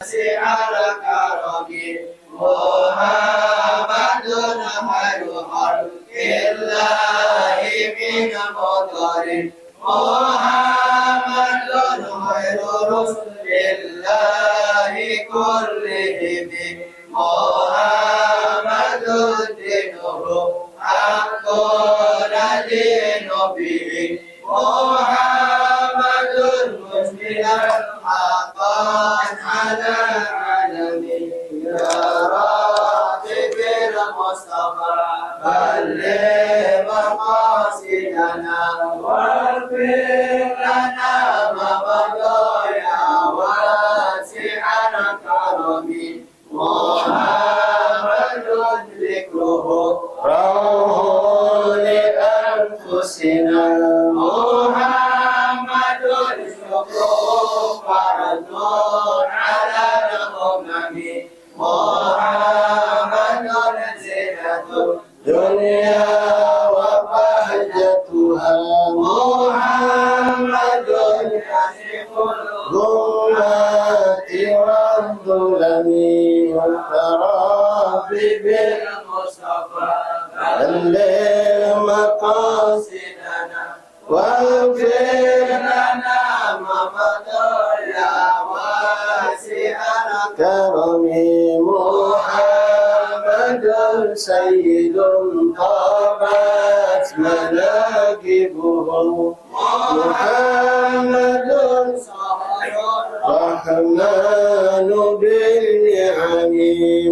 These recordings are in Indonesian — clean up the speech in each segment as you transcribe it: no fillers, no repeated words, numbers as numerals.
على كرم محمد خير خلق الله من مطر محمد خير رسل الله كلهم محمد دينه حق دين به محمد مسلم حقا على العالمين يا راتب المصطفى بلغ مقاصدنا واغفر لنا ما مضى يا واسع الكرم محمد ذكره روح لأنفسنا محمد شكره فرض على الأمم محمد زينة الدنيا وبهجتها محمد يصف الظلمات والظلم والتراب بالمصطفى بلغ مقاصدنا واغفر لنا ما مضى يا واسع الكرم محمد سيد طابت مناكبه محمد الرحمن بالنعم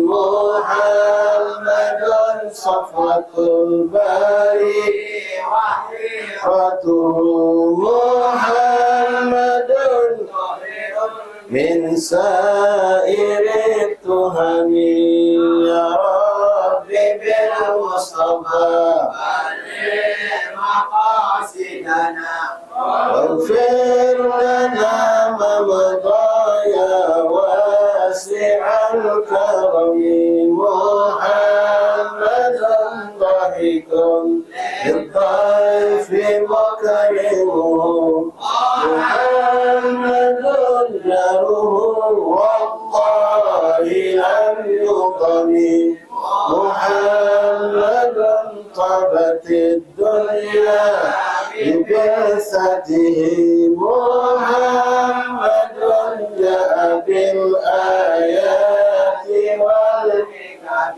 محمد صفوة الباري وحيرته محمد من سائر التهم يا رب بالمصطفى بلغ مقاصدنا واغفر لنا ما مضى يا واسع الكرم محمد ضحك للضيف مكرمه محمد جاره والله لم يضم محمد طابت الدنيا ببعثته محمد جاء بالآيات والحكم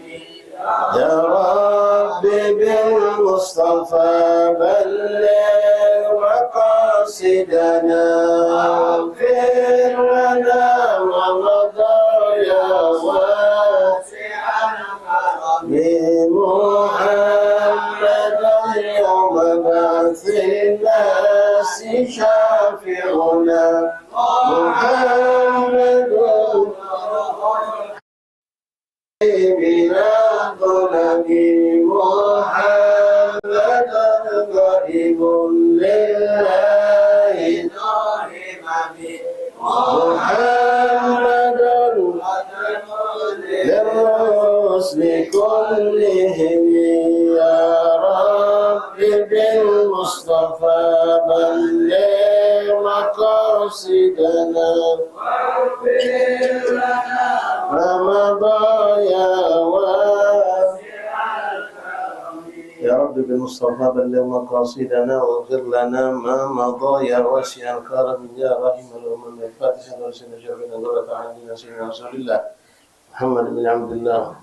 يا رب بالمصطفى بلغ مقاصدنا واغفر لنا ما مضى يا واسع الكرم محمد يوم بعث الناس شافعنا محمد من الظلم محمد غريب لله ظالم محمد للرسل كلهم يا رب بالمصطفى بلغ مقاصدنا واغفر لنا ما مضى يا واسع الكرم يا رب بالمصطفى بلغ مقاصدنا واغفر لنا ما مضى يا واسع الكرم يا رحيم الأمم الفاتحة ورسل شرفنا دولة عندنا سيدنا رسول الله محمد بن عبد الله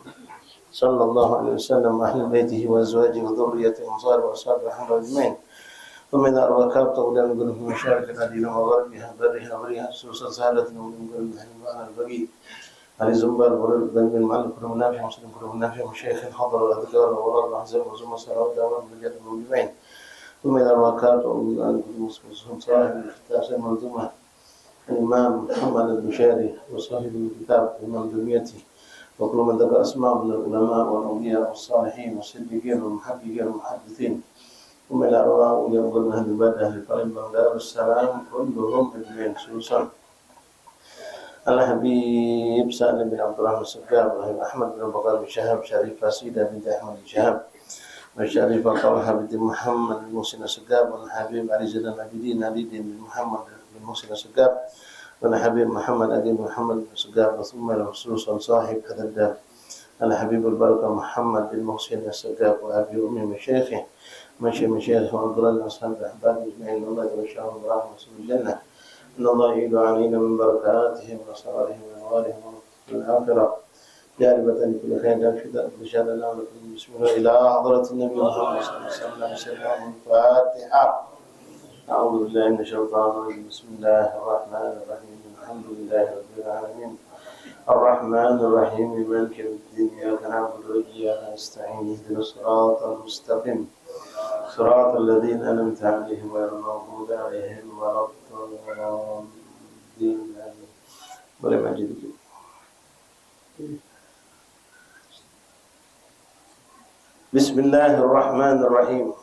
صلى الله عليه وسلم وأهل بيته وأزواجه وذريته وأنصاره وأصحابه محمد أجمعين ثم إذا أرواكاب طولا نقولهم مشاركة هذه وغربها برها برها سوسة سهلة ونقول المعنى البقي علي زنبال ورد بن معلم كله نافع مسلم كله نافع مشايخ حضر الأذكار وورد الأحزاب وزم الصلاة دعوات بالجد المجمعين ثم إذا أرواكاب طولا نقولهم صاحب الكتاب المنظومة الإمام محمد البشاري وصاحب الكتاب الإمام دميتي وكل من ذكر أسماء من العلماء والأولياء والصالحين والصديقين والمحققين والمحدثين ثم إلى أرواح وليقبل من أهل البلد أهل الطريق دار السلام كلهم أجمعين خصوصا الحبيب سالم بن عبد الرحمن السقاف أحمد بن بكر بن شهاب شريف فاسيدة بنت أحمد بن شهاب والشريف طلحة بنت محمد بن محسن السقاف والحبيب علي زين العابدين علي بن محمد بن محسن السقاف والحبيب محمد أبي محمد بن سقاف ثم الخصوص صاحب هذا الدار الحبيب البركة محمد بن محسن السقاف وأبي أمي مشايخه مشايخ وعبد الله أصحاب أحباب أجمعين الله وشاهم برحمة الجنة إن الله يعيد علينا من بركاتهم وأسرارهم وأنوارهم في الآخرة جالبة لكل خير دافئة بشهادة الله ولكم بسم الله إلى حضرة النبي محمد صلى الله عليه وسلم الفاتحة. أعوذ بالله من الشيطان الرجيم بسم الله الرحمن الرحيم الحمد لله رب العالمين الرحمن الرحيم مالك يوم الدين إياك نعبد وإياك نستعين اهدنا الصراط المستقيم صراط الذين أنعمت عليهم غير المغضوب عليهم ولا الضالين. Boleh maju dikit. Bismillahirrahmanirrahim.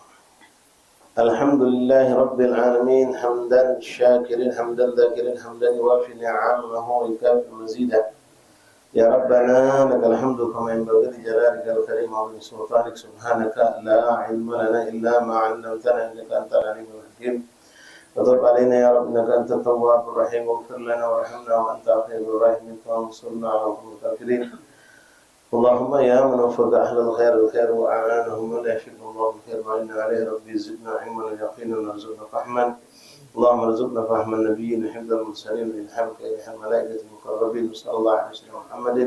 Alhamdulillahi Rabbil Alamin. Hamdan syakirin, hamdan dhakirin, hamdan yuwafi ni'amahu wa yukafi mazidah. Ya Rabbana lakal hamdu kama yanbaghi li jalalika al-karim wa li sultanik subhanaka la ilma lana illa ma 'allamtana innaka antal alimul hakim. Wa tub 'alaina ya Rabb innaka antat tawwabur rahim waghfir lana warhamna wa anta khairur rahimin wansurna 'alal qawmil kafirin. Allahumma ya man waffaqa ahlal khair wa a'anahum wa la yashhadu Allahu khair wa inna 'alaihi rabbi zidna 'ilman wa yaqinan warzuqna fahman. اللهم ارزقنا فهم النبيين وحفظ المرسلين وإلهامك إلى الملائكة المقربين صلى الله عليه وسلم محمد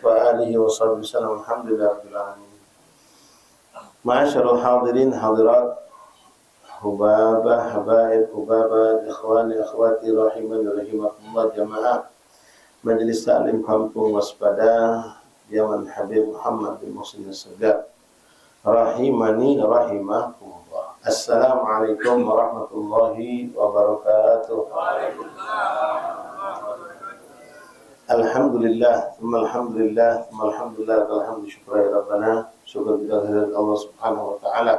وآله وصحبه وسلم الحمد لله رب العالمين. معاشر الحاضرين حاضرات حبابة حبائب حبابة إخواني أخواتي رحمني رحمكم الله جماعة Majelis Taklim Kampung Waspada Zaman Habib Muhammad bin Muhsin As-Sagaf rahimani rahimakumullah. Assalamualaikum warahmatullahi wabarakatuh. Alhamdulillah, alhamdulillah, alhamdulillah, alhamdulillah, syukur rabbana, syukur kita kehadirat Allah Subhanahu wa taala.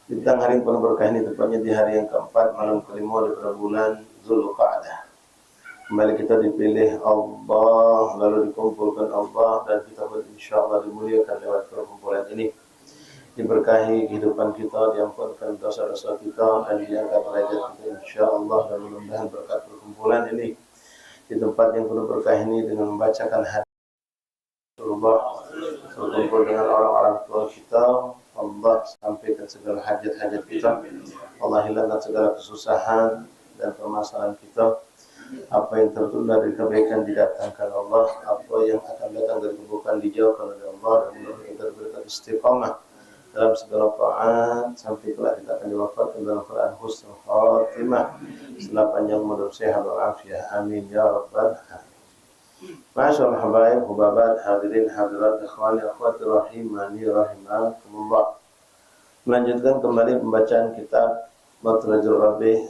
Di tengah hari yang penuh berkah ini, tepatnya di hari yang keempat, malam kelima dari bulan Zulqa'dah. Kembali kita dipilih Allah, lalu dikumpulkan Allah, dan kita insyaallah dimuliakan lewat perkumpulan ini. Diberkahi kehidupan kita, diampunkan dosa-dosa kita, dan diangkat derajat kita insyaallah, dan mudah-mudahan berkat perkumpulan ini di tempat yang penuh berkah ini dengan membacakan hadis Rasulullah, berkumpul dengan orang-orang tua kita, Allah sampaikan segala hajat-hajat kita, Allah hilangkan segala kesusahan dan permasalahan kita. Apa yang tertunda dari kebaikan didatangkan Allah, apa yang akan datang dari keburukan dijauhkan oleh Allah, dan mudah-mudahan kita diberikan istiqamah dalam segala taat sampai kelak kita akan diwafatkan dalam keadaan husnul khatimah setelah panjang umur sehat walafiat. Amin ya rabbal alamin. Masyaallah habaib hubabat hadirin hadirat ikhwani akhwati rahimani rahimakumullah. Melanjutkan kembali pembacaan kitab Matlajul Rabi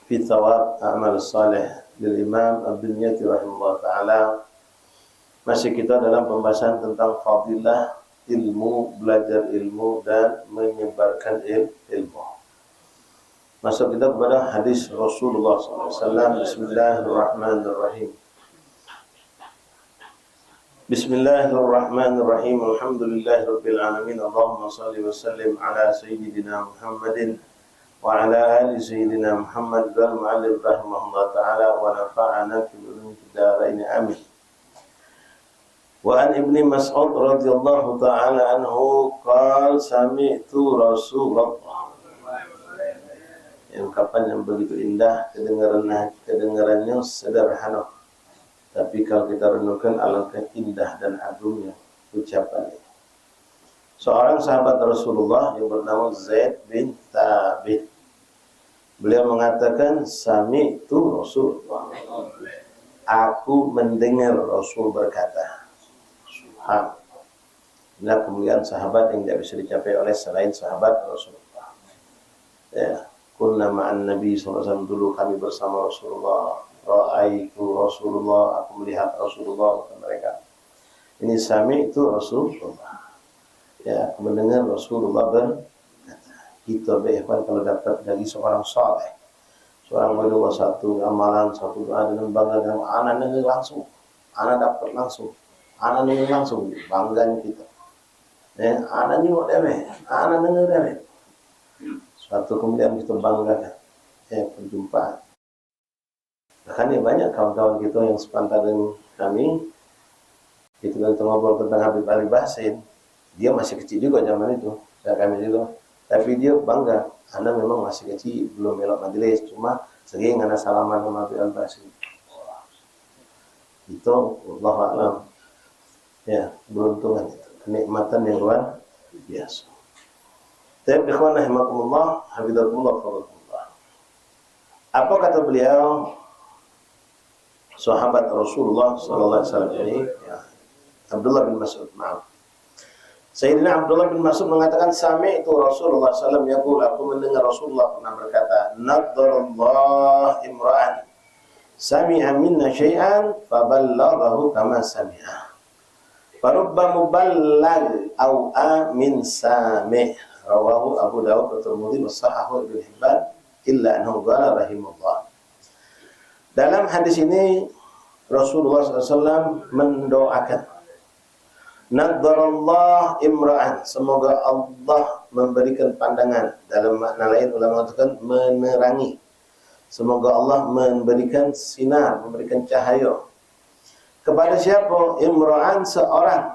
fi Thawab A'mal Salih lil Imam Ad-Dunyati rahimahullah taala. Masih kita dalam pembahasan tentang fadilah ilmu, belajar ilmu dan menyebarkan ilmu. Masuk kita kepada hadis Rasulullah SAW. Bismillahirrahmanirrahim. Bismillahirrahmanirrahim. Alhamdulillahirabbil alamin. Allahumma shalli wa sallim ala sayyidina Muhammadin wa ala ali sayyidina Muhammad wal mu'allif rahimahullah taala wa nafa'ana fil ulumi fid darain amin. Wa an Ibnu Mas'ud radhiyallahu ta'ala anhu qala sami'tu Rasulullah. Yang kapan yang begitu indah kedengarannya sederhana, tapi kalau kita renungkan alangkah indah dan agungnya ucapannya. Seorang sahabat Rasulullah yang bernama Zaid bin Thabit, beliau mengatakan sami'tu Rasulullah, aku mendengar Rasul berkata. Inilah kemuliaan sahabat yang tidak bisa dicapai oleh selain sahabat Rasulullah. Ya, kunna ma'an Nabi SAW, dulu kami bersama Rasulullah. Ra'aitu Rasulullah, aku melihat Rasulullah, kata mereka. Ini sami itu Rasulullah. Ya, aku mendengar Rasulullah berkata. Kita behwan kalau dapat dari seorang saleh, seorang wali, satu amalan, satu doa dengan bangga dengan anak dengar langsung, anak dapat langsung. Anak dengar langsung, bangganya kita. Anak nyuruh dewe, anak dengar dewe. Suatu kemudian kita banggakan. Perjumpaan. Bahkan ya banyak kawan-kawan kita yang sepantaran kami, itu kita ngobrol tentang Habib Ali Basin, dia masih kecil juga zaman itu, saya kami juga. Tapi dia bangga, Anda memang masih kecil, belum melok majelis, cuma sering Anda salaman sama Habib Ali Basin. Itu Allah Alam. Ya, beruntungan itu, kenikmatan yang luar biasa. Tapi ikhwan rahimakumullah, hafizakumullah, fadhakumullah. Apa kata beliau? Sahabat Rasulullah sallallahu alaihi wasallam ini, ya, Abdullah bin Mas'ud, maaf. Sayyidina Abdullah bin Mas'ud mengatakan, sami'tu Rasulullah sallallahu alaihi wasallam, aku mendengar Rasulullah pernah berkata, naddarallahu imra'an sami'a minna syai'an faballaghahu kama sami'a. Farubba muballag au amin sami'. Rawahu Abu Dawud wa Tirmidzi wa sahahahu Ibnu Hibban illa annahu qala rahimahullah. Dalam hadis ini Rasulullah SAW mendoakan, naddarallah imra'an, semoga Allah memberikan pandangan. Dalam makna lain ulama mengatakan menerangi. Semoga Allah memberikan sinar, memberikan cahaya. Kepada siapa? Imra'an, seorang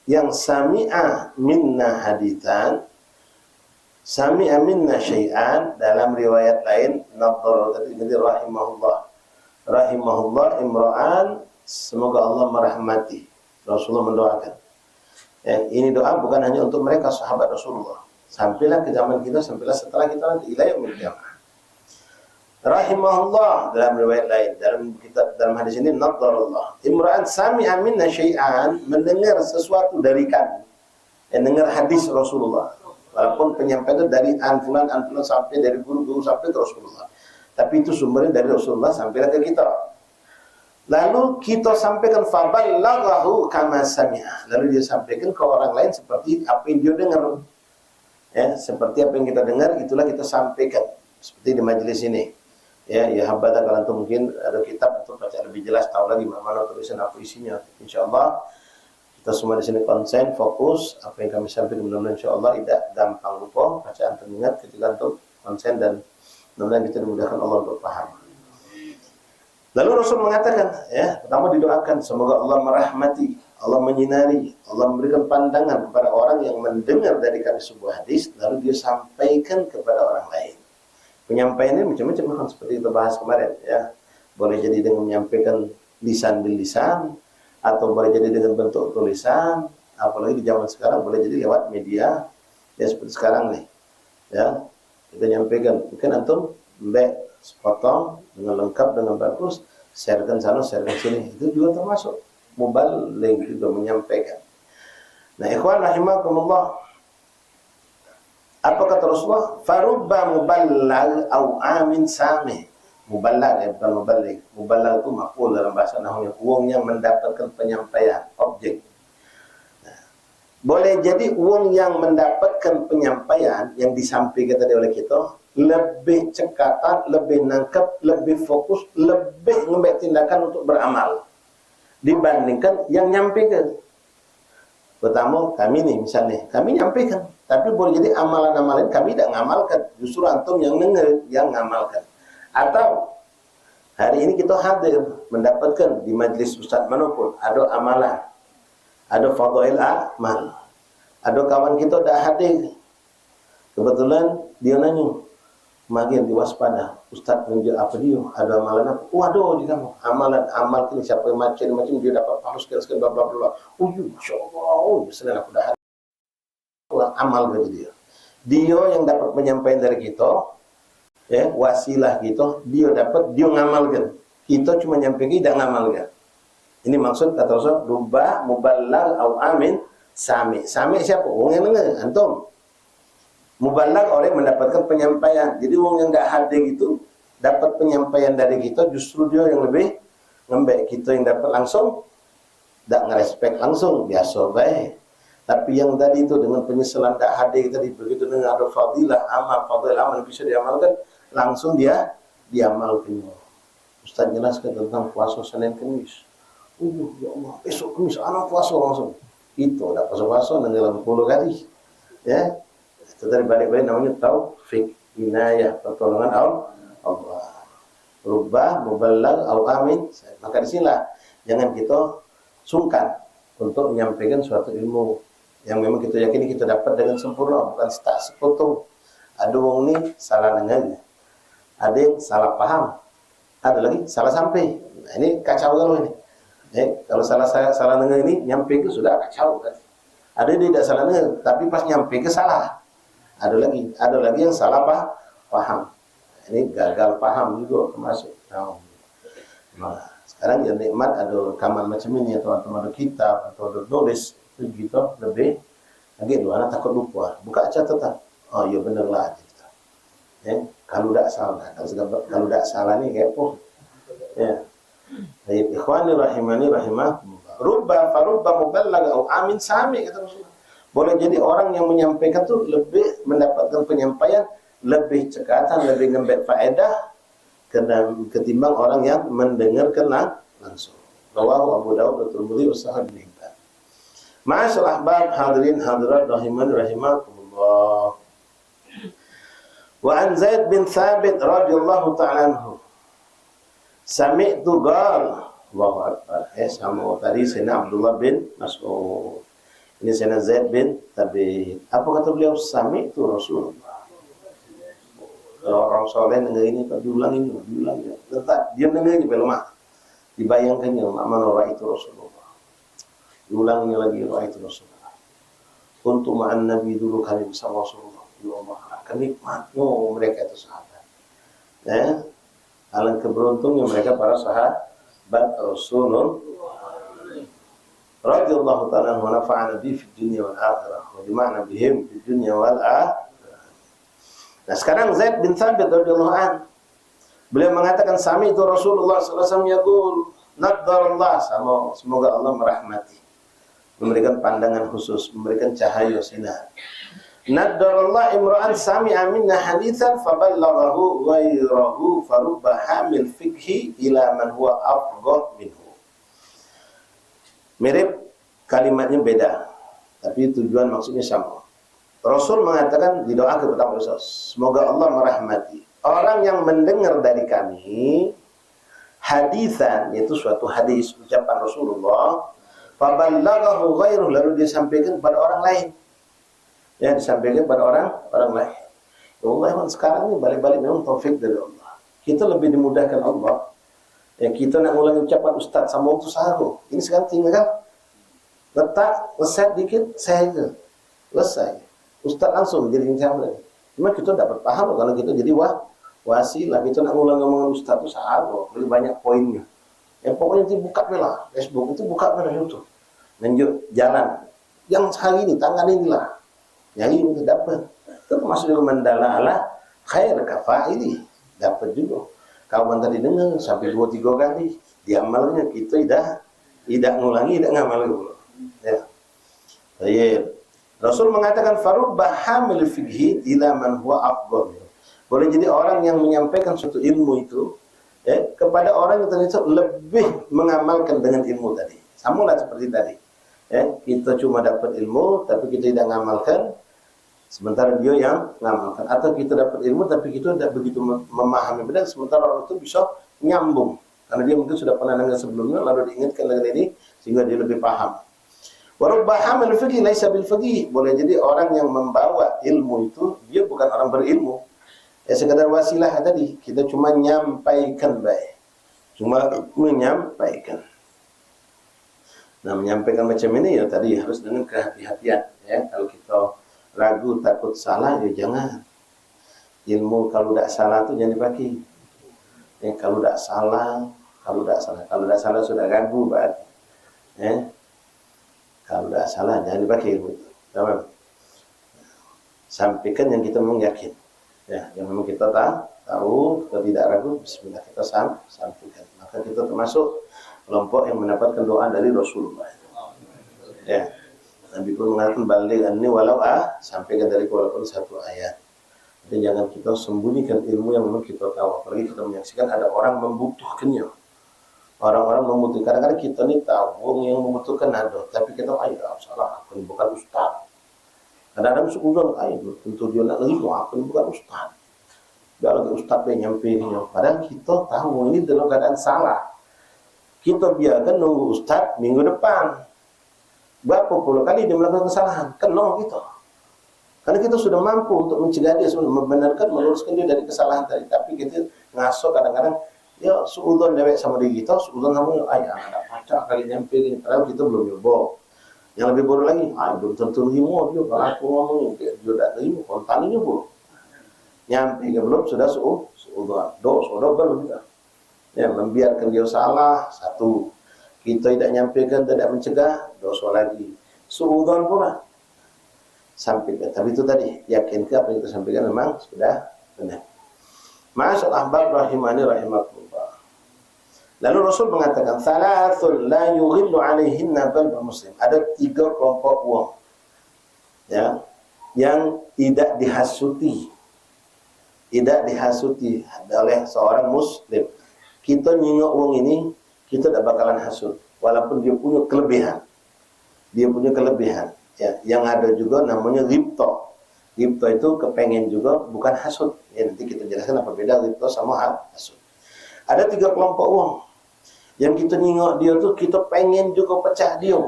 yang sami'a minna hadithan, sami'a minna syai'an. Dalam riwayat lain nadhar tadi rahimahullah. Rahimahullah imra'an, semoga Allah merahmati. Rasulullah mendoakan. Ya, ini doa bukan hanya untuk mereka sahabat Rasulullah. Sampailah ke zaman kita, sampailah setelah kita nanti ila yaumil qiyamah. Rahimahullah dalam riwayat lain, dalam hadis ini nadharallah. Imra'an sami'a minna syai'an, mendengar sesuatu dari kami. Dengar hadis Rasulullah. Walaupun penyampaian itu dari anfulan sampai dari guru-guru sampai ke Rasulullah. Tapi itu sumbernya dari Rasulullah sampai ke kita. Lalu kita sampaikan faballaghahu kama sami'a. Lalu dia sampaikan ke orang lain seperti apa yang dia dengar. Ya, seperti apa yang kita dengar itulah kita sampaikan. Seperti di majelis ini. Ya habada kalau antum mungkin ada kitab untuk baca lebih jelas, tahu lagi mana tulisan apa isinya. Insyaallah kita semua di sini konsen, fokus apa yang kami sampaikan, mudah-mudahan insyaallah tidak gampang lupa, baca antum ingat ketika antum konsen, dan mudah-mudahan kita dimudahkan Allah untuk paham. Lalu Rasul mengatakan, ya, pertama didoakan semoga Allah merahmati, Allah menyinari, Allah memberikan pandangan kepada orang yang mendengar dari kami sebuah hadis, lalu dia sampaikan kepada orang lain. Penyampaiannya macam-macam kan, seperti kita bahas kemarin, ya. Boleh jadi dengan menyampaikan lisan bil lisan, atau boleh jadi dengan bentuk tulisan, apalagi di zaman sekarang boleh jadi lewat media, ya seperti sekarang nih, ya. Kita nyampaikan, mungkin antum potong dengan lengkap, dengan bagus, sharekan sana, sharekan sini, itu juga termasuk muballigh, juga menyampaikan. Nah, ikhwan rahimakumullah, apa kata Rasulullah? Farubba muballigh au amin sami. Muballigh, ya, bukan muballigh. Muballigh itu maf'ul dalam bahasa nahwu, uang yang mendapatkan penyampaian, objek. Boleh jadi uang yang mendapatkan penyampaian yang disampaikan tadi oleh kita lebih cekatan, lebih nangkep, lebih fokus, lebih ngambil tindakan untuk beramal dibandingkan yang nyampaikan. Pertama, kami nih misalnya, kami nyampaikan, tapi boleh jadi amalan-amalan kami tidak ngamalkan, justru antum yang dengar, yang ngamalkan. Atau hari ini kita hadir mendapatkan di majelis ustaz manapun ada amalan, ada fadhail amal, ada kawan kita dah hadir, kebetulan dia nanya, makin diwaspada, ustaz tunjuk apa dia, ada amalan apa? Waduh, dia kamu amalan amal ini siapa yang macam-macam dia dapat pahala sekian bla bla bla. Masyaallah, senang aku dah hadir amal bagi dia. Dia yang dapat penyampaian dari kita, ya, wasilah kita, dia dapat, dia ngamalkan. Kita cuma nyampaikan, tidak ngamalkan. Ini maksud kata Rasul, rubba muballigh au amin sami. Sami siapa? Wong yang dengar, antum. Muballigh orang yang mendapatkan penyampaian. Jadi wong yang enggak hadir itu dapat penyampaian dari kita, justru dia yang lebih ngembek. Kita yang dapat langsung enggak ngerespek langsung, biasa baik. Tapi yang tadi itu dengan penyesalan enggak hadir tadi, begitu dengan ada fadilah amal, fadilah amal bisa diamalkan, langsung dia diamalkan. Ustaz jelaskan tentang puasa Senin Kamis. Ya Allah, besok Kamis anak puasa langsung. Itu udah puasa-puasa dengan 10 kali. Ya. Itu dari balik-balik namanya taufik, inayah, pertolongan Allah. rubah, mubalagh, au amin. Maka disinilah jangan kita sungkan untuk menyampaikan suatu ilmu yang memang kita yakini kita dapat dengan sempurna, bukan tak sepotong. Ada wong ni salah dengar, ada yang salah paham, ada lagi salah sampai. Nah, ini kacau kalau ini. Kalau salah dengar ini nyampe ke sudah kacau kan. Ada dia tidak salah dengar, tapi pas nyampe ke salah. Ada lagi yang salah paham. Ini gagal paham juga termasuk. Nah, sekarang yang nikmat ada rekaman macam ini atau ada kitab atau ada tulis itu kita lebih lagi dua anak takut lupa. Buka catatan. Oh iya benar lah gitu. Kalau tidak salah, kalau tidak salah ni kayak apa? Ya. Baik, ikhwani rahimani rahimakumullah. Rubba farubba muballigh au amin sami kata Rasulullah. Boleh jadi orang yang menyampaikan tu lebih mendapatkan penyampaian lebih cekatan, lebih ngambil faedah ketimbang orang yang mendengarkan langsung. Rawahu Abu Dawud wa Tirmidzi wa Sahih Ibnu Hibban. Ma'asyiral ahbab hadirin hadirat rahimani rahimakumullah. Wa an Zaid bin Thabit radhiyallahu ta'ala anhu. Sami'tu qala Allahu akbar. Sama tadi Sayyidina Abdullah bin Mas'ud. Ini Sayyidina Zaid bin Thabit. Apa kata beliau? Sami'tu Rasulullah. Orang soleh dengar ini tak diulang. Tetap dia dengar ini belum dibayangkannya mana orang itu Rasulullah. Diulangi lagi orang itu Rasulullah. Untuk ma'an Nabi dulu kami bersama Rasulullah. Ya Allah, akan nikmatnya mereka itu sahabat. Alangkah keberuntungnya mereka para sahabat Rasulullah. Radhiyallahu ta'ala wa nafa'ana bi fid dunya wal akhirah wa jama'na bihim fid dunya wal akhirah. Nah sekarang Zaid bin Thabit radhiyallahu anhu beliau mengatakan sami itu Rasulullah sallallahu alaihi wasallam yaqul nadarallah, semoga Allah merahmati, memberikan pandangan khusus, memberikan cahaya sinar. Nadarallah imra'an sami'a minna haditsan faballaghahu ghairahu farubba hamil fikhi ila man huwa afqah minhu. Mirip kalimatnya beda, tapi tujuan maksudnya sama. Rasul mengatakan di doa kepada Rasul, semoga Allah merahmati orang yang mendengar dari kami hadisan, yaitu suatu hadis ucapan Rasulullah, faballaghahu ghairuhu, lalu disampaikan kepada orang lain. Ya, disampaikan kepada orang lain. Ya Allah, sekarang ini balik-balik memang taufik dari Allah. Kita lebih dimudahkan Allah. Ya, kita nak ulangi ucapan Ustaz sama waktu sahur. Ini sekarang tinggal letak, leset dikit, saya selesai. Ustaz langsung jadi insyaallah. Cuma kita dapat paham kalau kita jadi wasilah. Kita nak ulang ngomong Ustaz itu sahur, lebih banyak poinnya. Ya pokoknya itu buka lah Facebook, itu buka lah YouTube. Lanjut jalan. Yang hari ini, tangan inilah. Yang ini dapat. Itu termasuk juga mendalalah khair kafaili. Dapat juga. Kawan tadi dengar sampai 2-3 kali diamalnya, kita tidak ngulangi, tidak ngamal dulu. Ya. Baik. Rasul mengatakan farubba hamil fikhi ila man huwa afdal. Boleh jadi orang yang menyampaikan suatu ilmu itu kepada orang yang ternyata lebih mengamalkan dengan ilmu tadi. Samalah seperti tadi. Kita cuma dapat ilmu tapi kita tidak mengamalkan, sementara dia yang mengamalkan. Atau kita dapat ilmu tapi kita tidak begitu memahami benar, sementara orang itu bisa nyambung. Karena dia mungkin sudah pernah dengar sebelumnya lalu diingatkan dengan ini sehingga dia lebih paham. Warubba hamil fiqih laisa bil faqih. Boleh jadi orang yang membawa ilmu itu dia bukan orang berilmu. Sekadar wasilah tadi, kita cuma menyampaikan baik. Cuma menyampaikan. Nah, menyampaikan macam ini ya tadi harus dengan kehati-hatian ya. Kalau kita ragu takut salah ya jangan. Ilmu kalau tidak salah itu jangan dipakai. Kalau tidak salah sudah ragu berarti. Kalau tidak salah jangan dipakai ilmu itu. Sampaikan yang kita memang yakin. Ya, yang memang kita tahu, kita tidak ragu, bismillah kita sampaikan. Maka kita termasuk kelompok yang mendapatkan doa dari Rasulullah. Ya. Nabi pun mengatakan baligh anni walau sampaikan dari walaupun satu ayat. Dan jangan kita sembunyikan ilmu yang memang kita tahu. Apalagi kita menyaksikan ada orang membutuhkannya. Orang-orang membutuhkan, kadang-kadang kita ni tahu yang membutuhkan ada, tapi kita salah, aku ni bukan ustaz. Kadang-kadang suku tentu dia nak lagi, aku ni bukan ustaz. Biar lagi ustaz yang nyampe ni. Padahal kita tahu ini dalam keadaan salah. Kita biarkan nunggu ustaz minggu depan. Berapa puluh kali dia melakukan kesalahan, kena kita. Karena kita sudah mampu untuk mencegah dia, sudah membenarkan, meluruskan dia dari kesalahan tadi. Tapi kita ngasuh kadang-kadang, ya suudon dewek sama diri kita, suudon sama ayah, ada pacar kali nyampe ini. Padahal kita belum nyoba. Yang lebih bodoh lagi, belum tentu terima dia. Kalau aku ngomong, dia tak terima, kontannya pun. Nyampe ke belum, sudah suudon. Double kita. Ya, membiarkan dia salah, satu. Kita tidak nyampaikan, tidak mencegah, dosa lagi. Suudon pula. Sampaikan. Tapi itu tadi, yakin ke apa yang kita sampaikan memang sudah benar. Masyaallah ahbab rahimani rahimakumullah. Lalu Rasul mengatakan, "Thalathun la yughillu 'alaihinna qalbu muslim." Ada 3 kelompok uang. Ya, yang tidak dihasuti. Tidak dihasuti oleh seorang muslim. Kita nyingok uang ini, kita tidak bakalan hasut, walaupun dia punya kelebihan. Dia punya kelebihan. Ya, yang ada juga namanya ghibta. Ghibta itu kepengen juga, bukan hasut. Ya, nanti kita jelaskan apa beda ghibta sama hasut. Ada 3 kelompok uang. Yang kita nyingok dia tuh, kita pengen juga pecah dia.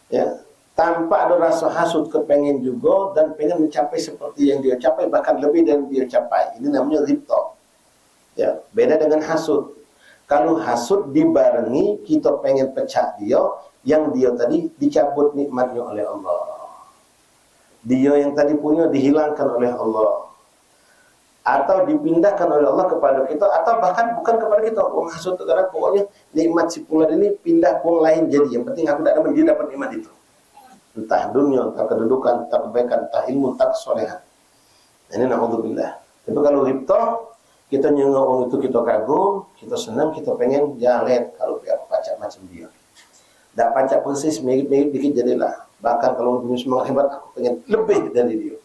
Ya, tanpa ada rasa hasut, kepengen juga dan pengen mencapai seperti yang dia capai, bahkan lebih dari dia capai. Ini namanya ghibta. Ya, beda dengan hasut. Kalau hasut dibarengi kita pengen pecah dia, yang dia tadi dicabut nikmatnya oleh Allah. Dia yang tadi punya dihilangkan oleh Allah. Atau dipindahkan oleh Allah kepada kita, atau bahkan bukan kepada kita. Orang hasut itu karena pokoknya nikmat si fulan ini pindah ke orang lain jadi. Yang penting aku tidak dapat, dia dapat nikmat itu. Entah dunia, entah kedudukan, entah kebaikan, entah ilmu, entah kesolehan. Ini na'udzubillah. Tapi kalau ghibta, kita nyengok orang itu, kita kagum, kita senang, kita pengen jalet kalau dia pacak macam dia. Tak pacak persis, mirip-mirip dikit jadilah. Bahkan kalau punya semangat hebat, aku pengen lebih dari dia.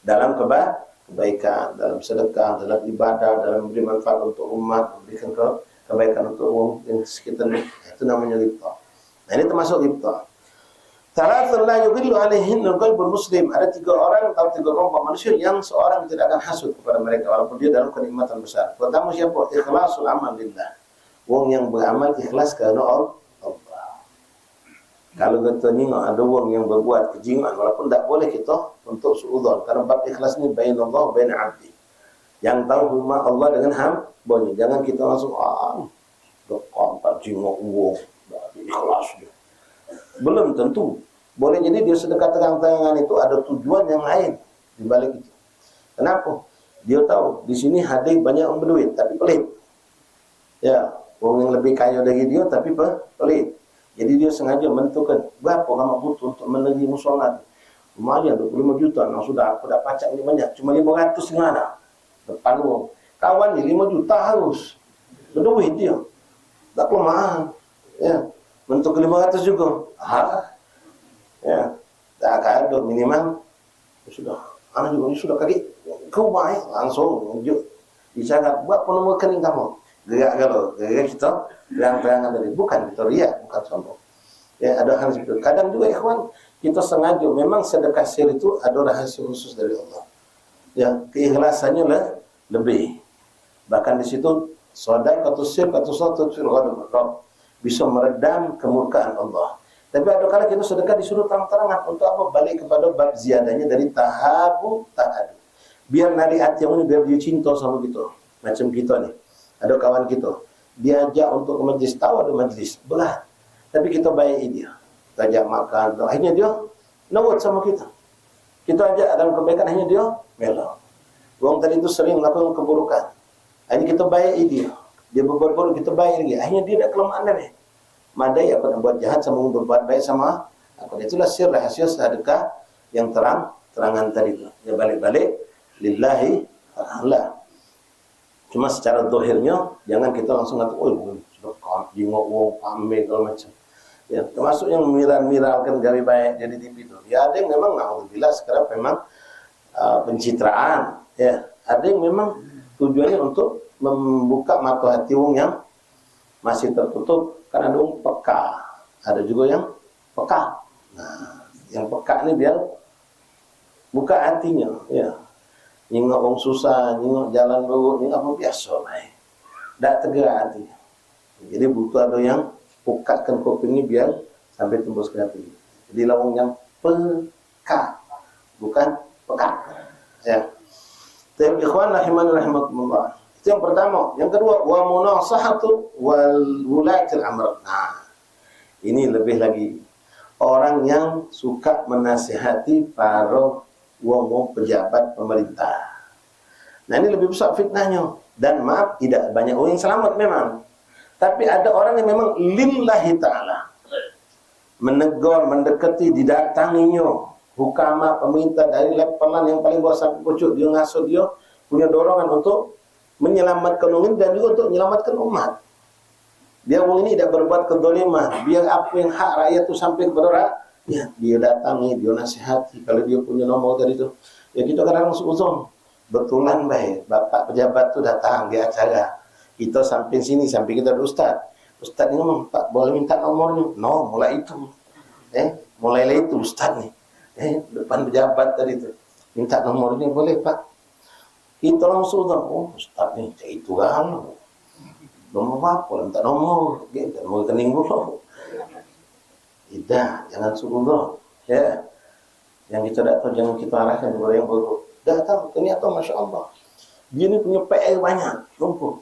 Dalam kebaikan, dalam sedekah, dalam ibadah, dalam memberi manfaat untuk umat, memberikan kebaikan untuk orang yang sekitar. Itu namanya ghibta. Nah, ini termasuk ghibta. Thalathun la yughillu 'alaihinna qalbul muslim. Ada 3 orang atau 3 kelompok manusia yang seorang tidak akan hasud kepada mereka walaupun dia dalam kenikmatan besar. Pertama siapa? Ikhlasul amal lillah. Wong yang beramal ikhlas karena Allah. Kalau katanya ada wong yang berbuat kejingan, walaupun tak boleh kita untuk suudzon, karena bab ikhlas ni bainallah wa bain 'abdi. Yang tahu hubungan Allah dengan hamba-Nya. Jangan kita langsung tak jingok wong, ikhlas dia. Belum tentu. Boleh jadi dia sedekah terang-terangan itu ada tujuan yang lain di balik itu. Kenapa? Dia tahu di sini hadir banyak orang berduit tapi pelit. Ya, orang yang lebih kaya dari dia tapi pelit. Jadi dia sengaja menentukan berapa lama butuh untuk menerima musola. Lumayan 25 juta. Nah sudah aku dah pacak ini banyak. Cuma 500 yang ada. Depan uang. Kawan ni 5 juta harus. Berduit dia. Tak kelemahan. Ya. Untuk 500 juga. Ya. Tak akan ada minimal. Sudah. Anak juga sudah kaget. Kau baik. Langsung. Bicara. Buat nombor rekening kamu. Gerak kalau. Gerak kita. Terang-terangan dari. Bukan kita riak. Bukan sombong. Ya. Ada hal seperti itu. Kadang juga ikhwan. Kita sengaja. Memang sedekah sir itu ada rahasia khusus dari Allah. Ya. Keikhlasannya lebih. Bahkan di situ. Sadaqatus sir. Katusatut fil ghadab. Bisa meredam kemurkaan Allah. Tapi ada kala kita sedekah disuruh terang-terangan untuk apa? Balik kepada bab ziyadahnya dari tahabu ta'adu. Biar nari hati yang ini, biar dia cinta sama kita. Macam kita nih. Ada kawan kita. Diajak untuk ke majlis. Tahu ada majlis. Belah. Tapi kita baik dia. Kita ajak makan. Akhirnya dia nurut sama kita. Kita ajak dalam kebaikan. Akhirnya dia melo. Orang tadi itu sering melakukan keburukan. Akhirnya kita baik dia. Dia berbuat kita baik lagi. Akhirnya dia tak kelemahan lagi. Madai aku nak buat jahat sama berbuat baik sama aku. Itulah sir rahasia sedekah yang terangan tadi tu. Dia balik-balik lillahi Allah. Cuma secara zahirnya jangan kita langsung kata, "Oh, sedekah jingok wong pamer segala macam." Ya, termasuk yang viral-viralkan gawe baik jadi TV itu. Ya ada yang memang naudzubillah sekarang memang pencitraan. Ya, ada yang memang tujuannya untuk membuka mata hati wong yang masih tertutup. Kan ada wong peka, ada juga yang peka. Nah, yang peka ini biar buka hatinya, ya. Nyingok wong susah, nyingok jalan buruk, nyingok apa biasa baik. Tak tegak hati. Jadi butuh ada yang pukatkan kupingnya biar sampai tembus ke hati. Jadi lawang yang peka, bukan pekat. Ya. Tapi ikhwan rahimani rahimakumullah. Itu yang pertama. Yang kedua, wa munasahatu wal wulatil amr. Nah, ini lebih lagi. Orang yang suka menasihati para wong-wong pejabat pemerintah. Nah, ini lebih besar fitnahnya. Dan maaf, tidak banyak orang yang selamat memang. Tapi ada orang yang memang lillahi ta'ala. Menegur, mendekati, didatanginya. Hukama, pemerintah dari levelan yang paling bawah sampai pucuk. Dia ngasuh dia, punya dorongan untuk menyelamatkan orang dan juga untuk menyelamatkan umat. Dia orang ini tidak berbuat kedoliman. Biar apa yang hak rakyat itu sampai kepada rakyat. Ya, dia datangi, dia nasihati. Kalau dia punya nomor dari itu. Ya kita kadang uzon. Betulan baik, bapak pejabat tu datang di acara. Kita sampai sini, sampai kita ada ustaz. Ustaz ni ngomong, Pak boleh minta nomornya? No, mulai itu. Mulailah itu ustaz ni. Depan pejabat tadi tu. Minta nomornya boleh Pak. Kita langsung tahu, oh ustaz ni, cak itu kan. Nomor apa? Minta nomor. Nomor rekening dulu. Tidak, jangan suruh dulu. Ya. Yang kita tak tahu, jangan kita arahkan kepada yang buruk. Datang, ternyata Masya Allah dia ini punya PR banyak, lumpuh.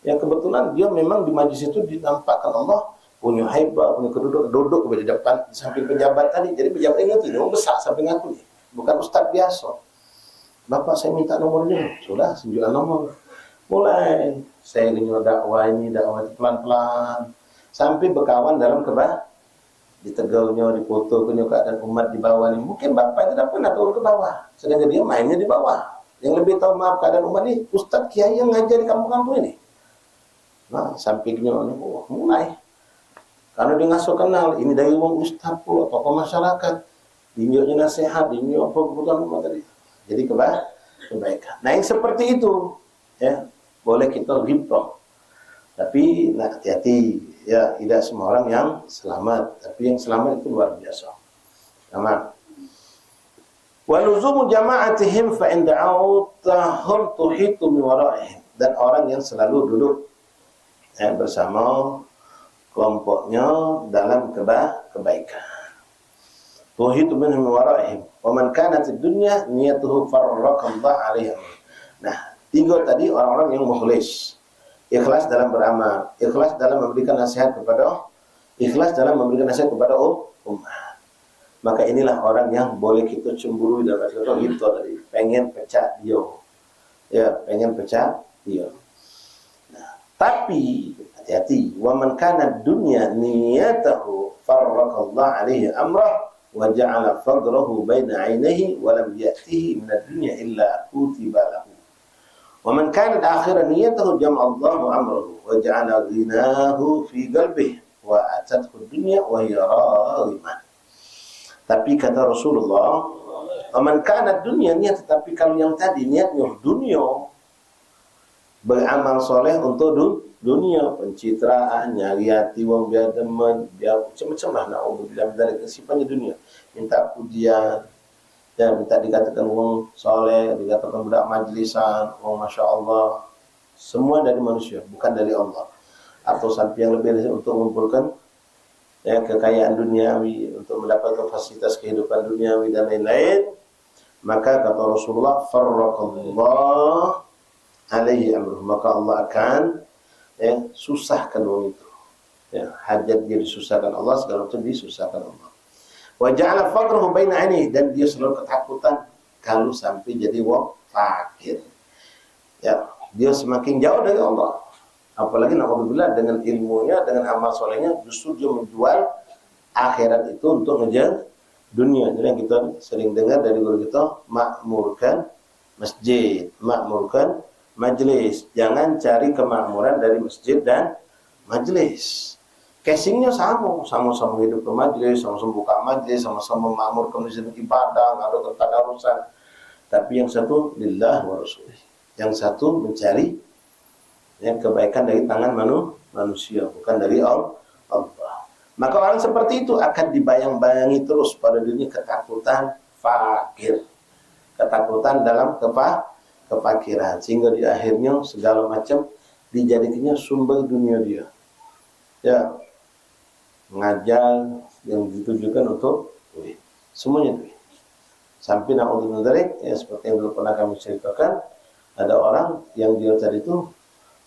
Yang kebetulan dia memang di majlis itu dinampakkan Allah punya hebat, punya duduk di depan, di samping pejabat tadi. Jadi pejabat ini memang besar samping aku ni. Bukan ustaz biasa. Bapak saya minta nomornya. Sudah, tunjukkan nomor. Mulai saya dakwah ini, dakwah pelan-pelan. Sampai berkawan dalam ditegurnya, difotonya keadaan umat di bawah ini. Mungkin bapak tidak pernah turun ke bawah. Sedangkan dia mainnya di bawah. Yang lebih tahu maaf keadaan umat ini, ustaz kiai yang ngajar di kampung-kampung ini. Nah, sampingnya ini, mulai. Karena dia ngasuh kenal, ini dari wong ustaz pula, tokoh masyarakat. Dinyonya nasihat, dinyo apa kebutuhan umat tadi. Jadi kebaikan. Nah, yang seperti itu, ya, boleh kita ghibah. Tapi, nah, hati-hati. Ya, tidak semua orang yang selamat, tapi yang selamat itu luar biasa. Aman. Wa luzumu jama'atihim fa in da'awtahum tuhitu min wara'ihim. Dan orang yang selalu duduk bersama kelompoknya dalam kebaikan. Tuhitu min wara'ihim. Wa man kanat ad-dunya niyatuhu farraqallahu 'alaihim. Nah, tiga tadi orang-orang yang mukhlis. Ikhlas dalam beramal, ikhlas dalam memberikan nasihat kepada umat. Maka inilah orang yang boleh kita cemburu dalam hati kita tadi, pengen pecah dia. Ya, pengen pecah dia. Nah, tapi hati-hati, wa man kana dunya niyatahu farraqallahu alaihi amrah wa ja'ala fadrahu baina 'ainaihi wa lam ya'tihi min ad-dunya illa kutiba lahu. ومن كانت آخر نيته جمع الله أمره وجعل غناه في قلبه وأتته الدنيا وهي راغمة. Tapi kata Rasulullah, ومن كانت dunia niat, tetapi kalau yang tadi niatnya dunia, beramal soleh untuk dunia, pencitraan, nyari hati wong biar demen, biar macam-macam lah, naudzubillah dari sifatnya dunia, minta pujian. Ya, minta dikatakan wong soleh, dikatakan budak majlisan, wong masya Allah, semua dari manusia, bukan dari Allah. Atau sampai yang lebih untuk mengumpulkan kekayaan duniawi, untuk mendapatkan fasilitas kehidupan duniawi dan lain-lain. Maka kata Rasulullah, farraqallahu alaihi amruh, maka Allah akan susahkan wong itu. Ya, hajat dia disusahkan Allah, segala macam disusahkan Allah. Wa ja'ala faqrahu baina 'ainihi, dan dia selalu ketakutan kalau sampai jadi wong fakir. Ya, dia semakin jauh dari Allah. Apalagi naudzubillah dengan ilmunya, dengan amal solehnya, justru dia menjual akhirat itu untuk ngejar dunia. Jadi yang kita sering dengar dari guru kita, makmurkan masjid, makmurkan majlis. Jangan cari kemakmuran dari masjid dan majlis. Casingnya sama-sama hidup ke majlis, sama-sama buka majlis, sama-sama memakmurkan masjid ibadah, ada tadarusan. Tapi yang satu lillah wa rasulih, yang satu mencari kebaikan dari tangan manusia, bukan dari Allah. Maka orang seperti itu akan dibayang-bayangi terus pada dirinya ketakutan fakir. ketakutan dalam kefakiran, sehingga di akhirnya segala macam dijadikannya sumber dunia dia. Ya, ngajar yang ditujukan untuk duit, semuanya duit. Sampai na'udzubillah dzalik, ya seperti yang dulu pernah kami ceritakan, ada orang yang dia tadi itu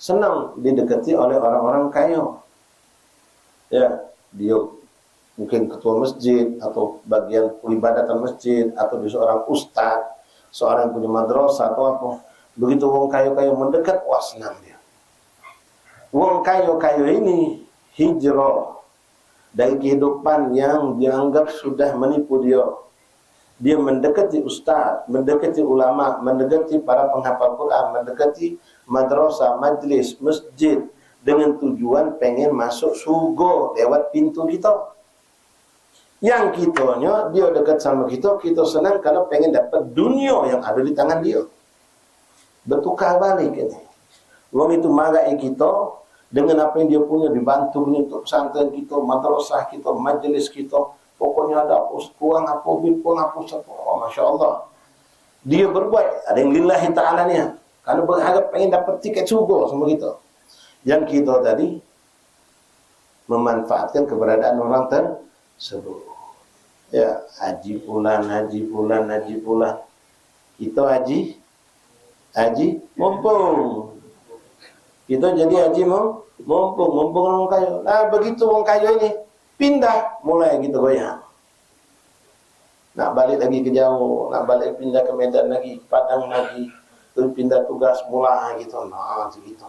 senang didekati oleh orang-orang kaya. Ya, dia mungkin ketua masjid atau bagian peribadatan masjid atau dia seorang ustaz, seorang punya madrasah atau apa. Begitu wong kayu-kayu mendekat, wah senang dia. Wong kayu-kayu ini hijrah dari kehidupan yang dianggap sudah menipu dia. Dia mendekati ustaz, mendekati ulama, mendekati para penghafal Quran, mendekati madrasah, majlis, masjid dengan tujuan pengen masuk surga lewat pintu kita. Yang kitanya dia dekat sama kita, kita senang kalau pengen dapat dunia yang ada di tangan dia. Bertukar balik ini. Wong itu magai kita dengan apa yang dia punya, dibantu untuk pesantren kita, madrasah kita, majelis kita. Pokoknya ada kurang apa, kurang apa, oh, Masya Allah. Dia berbuat, ada yang lillahi ta'ala nya. Karena berharap pengen dapat tiket surga sama kita. Yang kita tadi memanfaatkan keberadaan orang tersebut. Ya, haji pulan. Kita haji mumpung. Kita jadi haji mumpung orang kaya. Nah, begitu orang kaya ini pindah, mulai gitu goyang. Nak balik lagi ke jauh, nak balik pindah ke Medan lagi, ke Padang lagi, terus pindah tugas mulai gitu. Nah, gitu.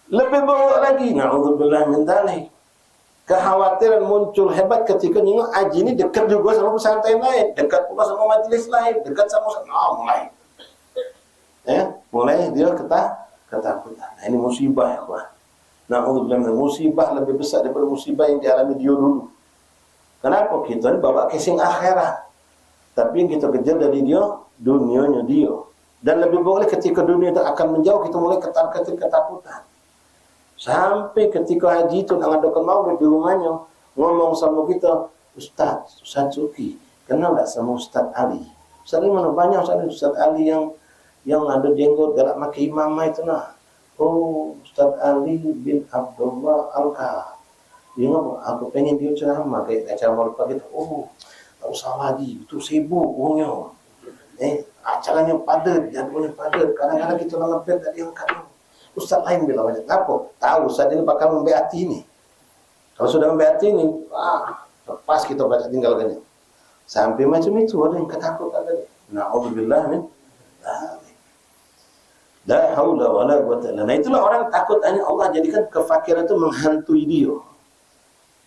Lebih buruk lagi, na'udzubillah min dzalik. Kekhawatiran muncul hebat ketika nengok haji ini dekat juga sama pesantren lain, dekat pula sama majelis lain, dekat sama mulai. Mulai dia ketakutan. Nah, ini musibah ya, kawan. Na'udzubillah, musibah lebih besar daripada musibah yang dialami dia dulu. Kenapa? Kita ini bawa casing akhirat, tapi yang kita kejar dari dia, dunianya dia. Dan lebih boleh ketika dunia itu akan menjauh, kita mulai ketakutan. Sampai ketika haji itu ngadakan maulid di rumahnya, ngomong sama kita, Ustaz Suki, kenal gak sama Ustaz Ali? Ustaz Ali mana banyak Ustaz Ali yang ada jenggot galak maki imamah itu nah. Oh, Ustaz Ali bin Abdullah Al-Ka. Dia ngomong, aku pengen dia ceramah kayak acara maulid gitu. Oh, tak usah lagi, itu sibuk uangnya. Acaranya padat, jadwalnya padat. Kadang-kadang kita ngelepet dari yang kami. Ustaz lain bilang macam apa? Tahu Ustaz ini bakal membeati ini. Kalau sudah membeati ini, lepas kita baca tinggalkannya. Sampai macam itu ada yang ketakutan tadi. Na'udzubillah min dzalik. La haula wala quwwata illa billah. Nah, itulah orang takut hanya Allah jadikan kefakiran itu menghantui dia.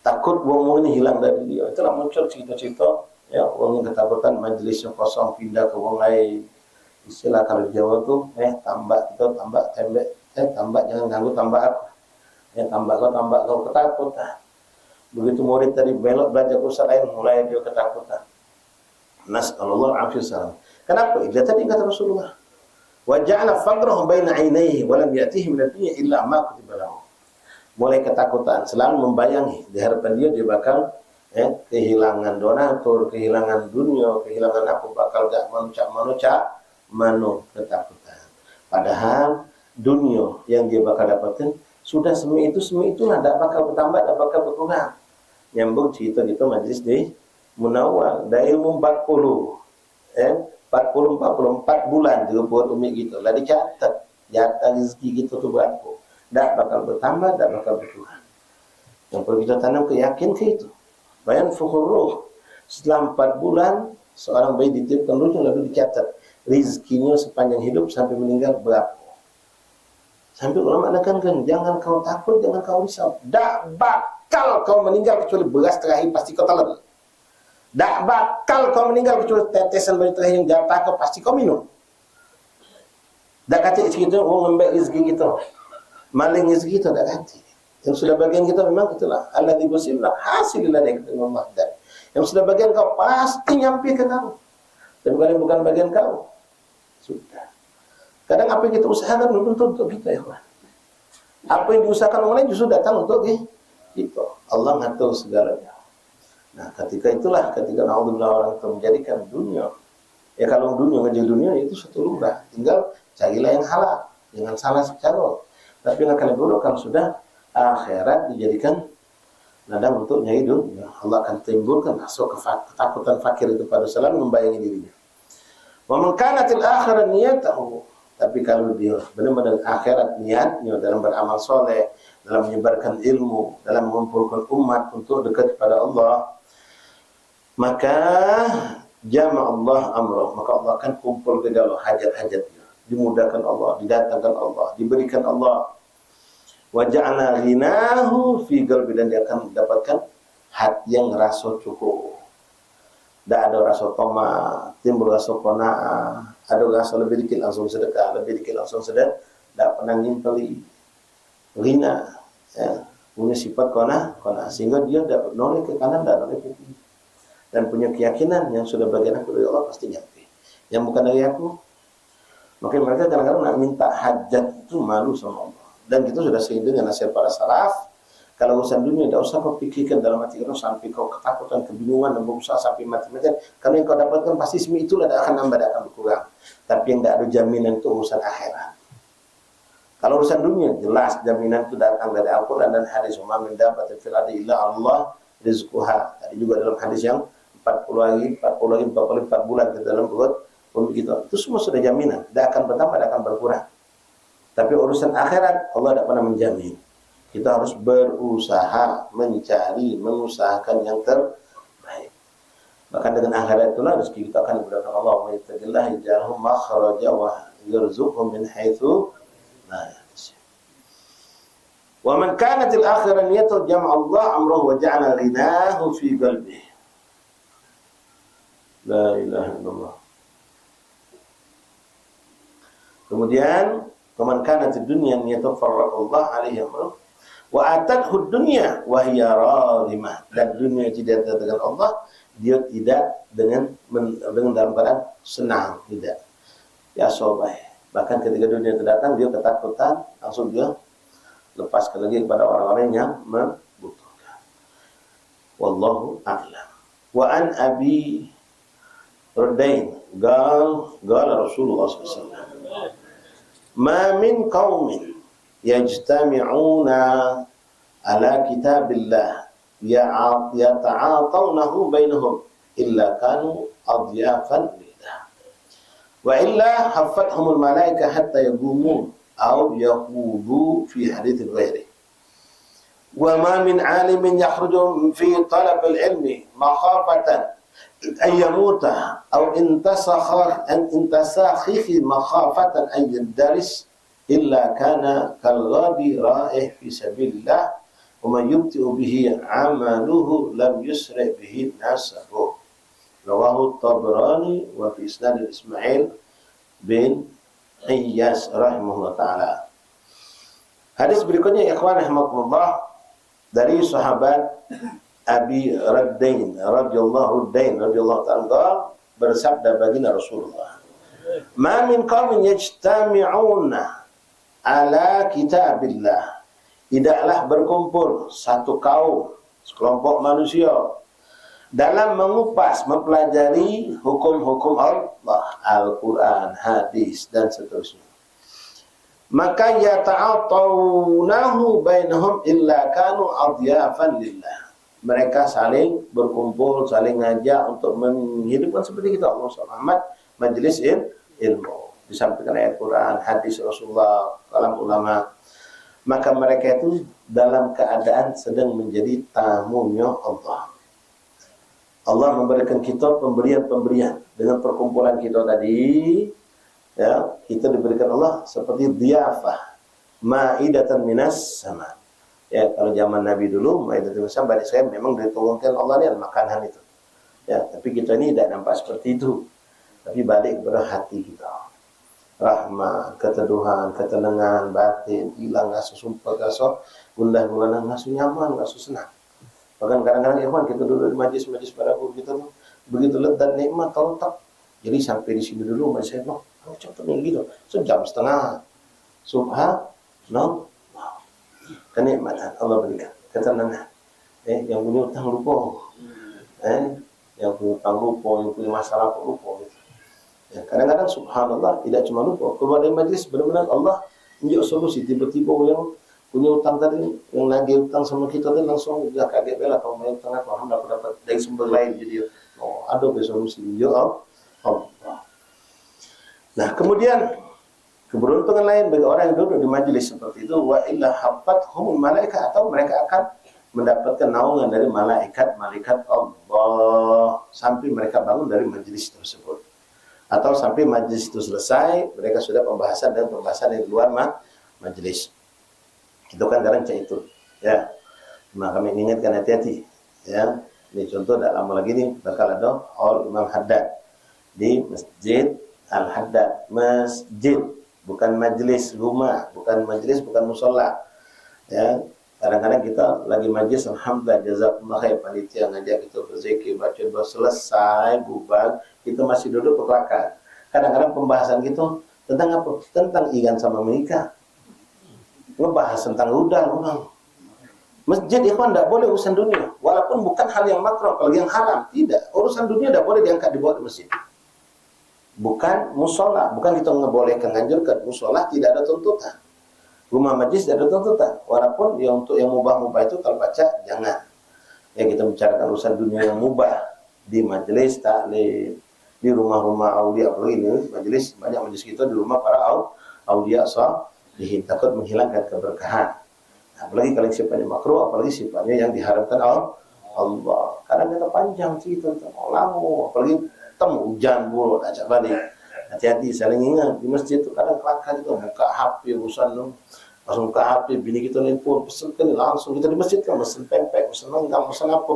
Takut wong ini hilang dari dia. Itulah muncul cerita-cerita ya, wong yang ketakutan majelis yang kosong pindah ke wong lain. Istilah kalau Jawa tuh tambak itu tambak tembek, tambak jangan ganggu tambak aku. Tambak kau ketakutan. Begitu murid tadi belok belajar usaha lain mulai dia ketakutan. Nasallallahu alaihi wasallam. Kenapa? Dia tadi kata Rasulullah, wa ja'ala faqrahu baina 'ainayhi wa lam ya'tihi min ad-dunya illa ma kutiba lahu. Mulai ketakutan, selalu membayangi di hadapan dia bakal kehilangan donatur, kehilangan dunia, kehilangan apa, bakal gak ketakutan. Padahal dunia yang dia bakal dapatkan sudah semi itulah, tidak bakal bertambah, tidak bakal berkurang. Nyambung cerita kita majlis di Munawwar, dari ilmu 44 bulan juga buat umi gitu. Lah dicatat jatah rezeki gitu tuh berapa. Tak bakal bertambah, tak bakal berkurang. Yang perlu kita tanam keyakinan ke itu. Bayan fukhur setelah 4 bulan seorang bayi ditiupkan ruhnya lalu dicatat rizkinya sepanjang hidup sampai meninggal berapa. Sampai ulama menekankan, jangan kau takut, jangan kau risau. Tak bakal kau meninggal kecuali beras terakhir pasti kau telan. Tak bakal kau meninggal kecuali tetesan beras terakhir yang jatah kau pasti kau minum. Tak kata segitu, ngambil rezeki kita. Maling rezeki kita tak kata. Yang sudah bagian kita memang itulah. Alladzi basirlah hasilillah yang kita memahdan. Yang sudah bagian kau pasti nyampe ke kau. Dan kalau bukan bagian kau, sudah. Kadang apa yang kita usahakan belum tentu untuk kita ya Allah. Apa yang diusahakan orang lain justru datang untuk kita. Allah ngatur segalanya. Nah, ketika itulah ketika naudzubillah orang itu menjadikan dunia Ya kalau dunia ngejar dunia itu satu lumrah, tinggal carilah yang halal, jangan salah secara. Tapi yang akan buruk kalau sudah akhirat dijadikan ladang untuk nyari dunia, Allah akan timbulkan masuk ketakutan fakir itu pada salam membayangi dirinya. Wa man kanatil akhirah niyatahu, tapi kalau dia benar-benar akhirat niatnya dalam beramal soleh, dalam menyebarkan ilmu, dalam mengumpulkan umat untuk dekat kepada Allah, maka jama' Allah amrah, maka Allah akan kumpul ke dalam hajat-hajatnya, dimudahkan Allah, didatangkan Allah, diberikan Allah. Wa ja'ala ghinahu fi qalbi, dan dia akan mendapatkan hati yang rasa cukup. Tidak ada rasa tamak, timbul rasa qanaah, ada rasa lebih dikit langsung sedekah, lebih dikit langsung sedekah, tidak pernah ngimpeli. Ghina, ya, punya sifat qanaah, sehingga dia tidak noleh ke kanan, tidak noleh ke kiri. Dan punya keyakinan yang sudah bagian aku dari Allah pasti nyampe. Yang bukan dari aku, makanya mereka kadang-kadang nak minta hajat itu malu sama Allah. Dan kita sudah sering dengan nasihat para salaf, kalau urusan dunia tidak usah kau pikirkan dalam hati kau sampai kau ketakutan, kebingungan, dan berusaha sampai mati-matian. Kalau yang kau dapatkan pasti semi itulah tidak akan nambah, tidak akan berkurang. Tapi yang tidak ada jaminan itu urusan akhirat. Kalau urusan dunia jelas jaminan itu datang dari Al-Quran dan hadis. Wa min dabbatin fil ardi illa Allah rizquha. Tadi juga dalam hadis yang 40 hari 4 bulan ke dalam perut kita. Itu semua sudah jaminan, tidak akan bertambah, tidak akan berkurang. Tapi urusan akhirat Allah tidak pernah menjamin. Kita harus berusaha mencari, mengusahakan yang terbaik. Bahkan dengan akhirat itulah rezeki kita akan diberikan Allah. Wa yattaqillaha yaj'alhu makhraja wa yarzuqhu min haitsu la yahtasib. Wa man kanatil akhirah niyatul jam' Allah amruhu wa ja'ala ghinahu fi qalbihi. La ilaha illallah. Kemudian faman kanatid dunya yatafarraqullah alaihi amruh wa atathu dunya wa hiya radimah, dan dunia tidak dengan Allah, dia tidak dengan dalam keadaan senang, tidak. Ya sobai. Bahkan ketika dunia itu datang dia ketakutan, langsung dia lepaskan lagi kepada orang-orang yang membutuhkan. Wallahu a'lam. Wa an Abi Rudain qala Rasulullah sallallahu alaihi wasallam, ma min qaumin yajtami'una ala kitabillah yata'atawnahu bainahum illa kanu adyafan lidah wa illa haffathumul malaika hatta yagumun aw yaqudu fi hadithin ghairi wa ma min alimin yakhruju fi talab al-ilmi makhafatan أن يموت أو انتساخه مخافة أن يدرس إلا كان كالغابي رائح في سبيل الله ومن يبطئ به عمله لم يسرع به نسبه. رواه الطبراني وفي إسناد إسماعيل bin Iyas rahimahullah ta'ala. Hadis berikutnya ikhwan rahimakumullah dari sahabat Abi Rudain radhiyallahu ta'ala bersabda baginda Rasulullah, ma min qaumin yajtami'una ala kitabillah, tidaklah berkumpul satu kaum, sekelompok manusia dalam mengupas, mempelajari hukum-hukum Allah, Al-Quran, hadis dan seterusnya, maka yata'atawnahu bainahum illa kanu adyafan lillah, mereka saling berkumpul, saling ngajak untuk menghidupkan seperti kita Allah Muhammad majelis ilmu, disampaikan ayat Quran, hadis Rasulullah, kalam ulama. Maka mereka itu dalam keadaan sedang menjadi tamunya Allah. Allah memberikan kita pemberian-pemberian dengan perkumpulan kita tadi, ya, kita diberikan Allah seperti dhiyafah, ma'idatan minas sama. Ya, kalau zaman Nabi dulu, Maidatul Islam bagi saya memang diturunkan Allah ini makanan itu. Ya, tapi kita ini tidak nampak seperti itu. Tapi balik kepada hati kita. Rahmah, keteduhan, ketenangan, batin, hilang rasa sumpah, rasa gundah gulana, rasa nyaman, rasa senang. Bahkan kadang-kadang ikhwan kita dulu di majlis-majlis pada guru kita tuh begitu lezat nikmat tahu tak. Jadi sampai di sini dulu saya bilang, oh contohnya gitu, sejam setengah. Subhanallah. Kenikmatan Allah berikan, ketenangan. Yang punya utang lupa, yang punya utang lupa, yang punya masalah lupa. Gitu. Ya, kadang-kadang subhanallah tidak cuma lupa, keluar dari majlis benar-benar Allah menunjuk solusi. Tiba-tiba yang punya utang tadi, yang lagi utang sama kita tadi langsung dia kaget bela kalau main utang apa, alhamdulillah dapat dari sumber lain, jadi ada solusi. Ya Allah. Nah, kemudian keberuntungan lain bagi orang yang duduk di majlis seperti itu, wa illa haffathumul malaikah, atau mereka akan mendapatkan naungan dari malaikat Allah sampai mereka bangun dari majlis tersebut, atau sampai majlis itu selesai mereka sudah pembahasan di luar majlis. Itu kan kadang itu ya. Maka kami ingatkan hati-hati ya. Ini contoh tidak lama lagi nih bakal ada Hall Imam Haddad di Masjid Al-Haddad, masjid, bukan majlis rumah, bukan majlis, bukan musola. Ya, kadang-kadang kita lagi majlis, alhamdulillah, jazakumullah khair, panitia ngajak kita berzikir, baca doa, selesai, bubar, kita masih duduk ke belakang. Kadang-kadang pembahasan gitu tentang apa? Tentang ikan sama menikah. Ngebahas tentang udang. Masjid ikhwan tidak boleh urusan dunia, walaupun bukan hal yang makruh, apalagi yang haram. Tidak, urusan dunia tidak boleh diangkat dibawa di masjid. Bukan musola, bukan kita ngebolehkan, nganjurkan. Musola tidak ada tuntutan, rumah majlis tidak ada tuntutan, walaupun yang untuk yang mubah-mubah itu kalau baca jangan. Ya, kita bicarakan urusan dunia yang mubah di majlis taklim, di rumah-rumah aulia, apalagi ini majlis, banyak majlis kita di rumah para aulia salihin, takut menghilangkan keberkahan. Apalagi kalau sifatnya makruh, apalagi sifatnya yang diharapkan Allah. Kadang kita panjang cerita tentang lama, apalagi temu hujan buruk ajak balik. Hati-hati, saling ingat di masjid itu kadang kelakar kita buka HP urusan langsung buka HP, bini kita nelpon pesen kan langsung kita di masjid kan pesen pempek, pesen lengkap, pesen apa.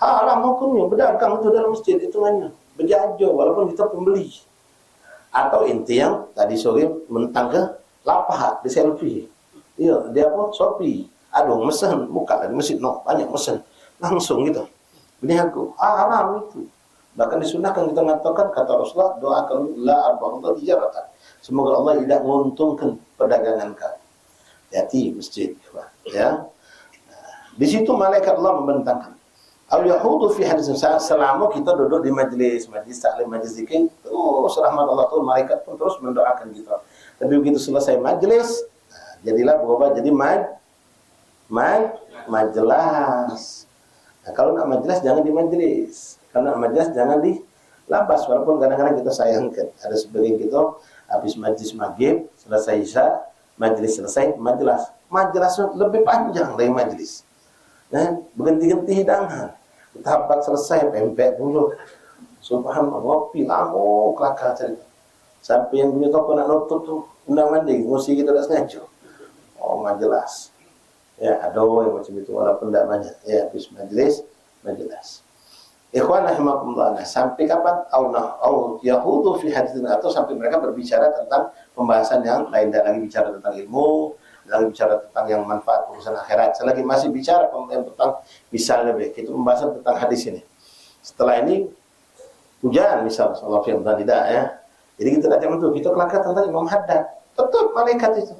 Haram hukumnya berdagang itu dalam masjid itu hanya berjajah walaupun kita pembeli. Atau inti yang tadi sore mentang ke Lapahat di selfie. Iya, dia apa? Shopee. Aduh, mesen buka di masjid banyak mesen. Langsung gitu. Bini aku, haram itu. Bahkan disunahkan kita mengatakan kata Rasulullah, doakan la arba'udha tijaratan. Semoga Allah tidak menguntungkan perdagangan kamu. Hati masjid, ya. Di situ malaikat Allah membentangkan. Al yahudu fi hadis selama kita duduk di majlis taklim, majlis zikir, terus rahmat Allah tuh malaikat pun terus mendoakan kita. Tapi begitu selesai majlis, jadilah berubah jadi majelas. Nah, kalau nak majelis jangan di majlis. Karena majelis jangan di labas, walaupun kadang-kadang kita sayangkan. Ada sebagian kita habis majlis maghrib, selesai isya, majlis selesai, majelis lebih panjang dari majlis. Nah, berganti-ganti hidangan. Tahap selesai, pempek dulu. Subhanallah, ngopi lama, kelakar cerita. Sampai yang punya toko nak nutup tuh, undang mandi, ngusi kita dah sengaja. Oh, majelis. Ya, ada yang macam itu, walaupun tidak banyak. Ya, habis majelis. Ikhwan rahimakumullah. Nah, sampai kapan? Au yahudu fi haditsin, atau sampai mereka berbicara tentang pembahasan yang lain, tidak lagi bicara tentang ilmu, lagi bicara tentang yang manfaat urusan akhirat. Selagi masih bicara tentang misalnya itu pembahasan tentang hadis ini. Setelah ini hujan misal, Allah firman tidak ya. Jadi kita tidak itu, kita kelakar tentang Imam Haddad. Tetap malaikat itu.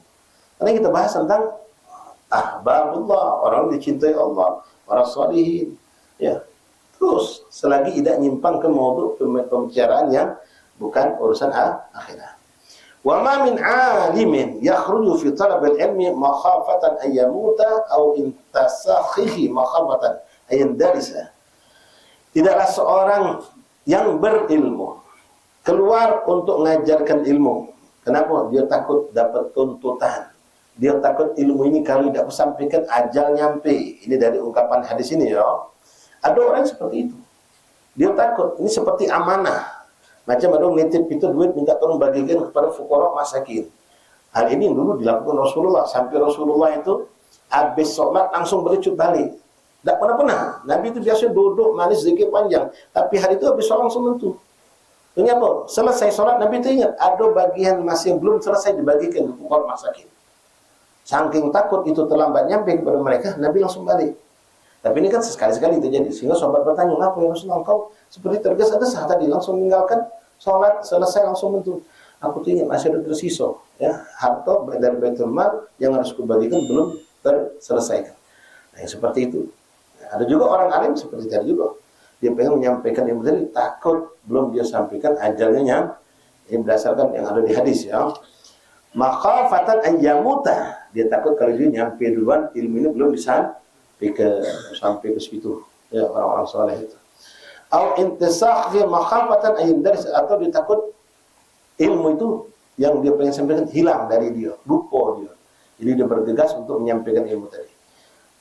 Karena kita bahas tentang ahbabullah, orang dicintai Allah, para salihin. Ya. Terus selagi tidak nyimpang ke maudhu pembicaraan yang bukan urusan akhirat. Wa ma min 'alimin yakhruju fi talab al-ilmi makhafatan ay yamuta aw intasakhihi makhafatan ay yandarisa. Tidaklah seorang yang berilmu keluar untuk mengajarkan ilmu. Kenapa? Dia takut dapat tuntutan. Dia takut ilmu ini kalau tidak disampaikan ajal nyampe. Ini dari ungkapan hadis ini ya. Ada orang seperti itu. Dia takut, ini seperti amanah. Macam ada nitip itu duit minta tolong bagikan kepada fuqara masakin. Hal ini dulu dilakukan Rasulullah. Sampai Rasulullah itu habis sholat langsung berlecut balik. Tidak pernah. Nabi itu biasa duduk manis zikir panjang. Tapi hari itu habis sholat langsung mentu. Ini apa? Selesai sholat Nabi itu ingat ada bagian masih belum selesai dibagikan ke fuqara masakin. Saking takut itu terlambat nyampe kepada mereka, Nabi langsung balik. Tapi ini kan sekali-sekali terjadi. Sehingga sahabat bertanya, kenapa ya Rasulullah engkau seperti tergesa-gesa tadi langsung meninggalkan sholat, selesai langsung mentu. Aku tuh ingat masih ada tersisa, ya, harta dari Baitul Mal yang harus kubagikan belum terselesaikan. Nah, seperti itu. Nah, ada juga orang alim seperti tadi juga. Dia pengen menyampaikan ilmu tadi, takut belum dia sampaikan ajalnya Ini berdasarkan yang ada di hadis ya. Makhafatan ayyamuta, dia takut kalau dia nyampe duluan ilmu ini belum bisa sampai ke situ ya orang-orang soleh itu. Au intisakh fi makhafatan ayyandaris, atau dia takut ilmu itu yang dia pengen sampaikan hilang dari dia, lupa dia. Jadi dia bergegas untuk menyampaikan ilmu tadi,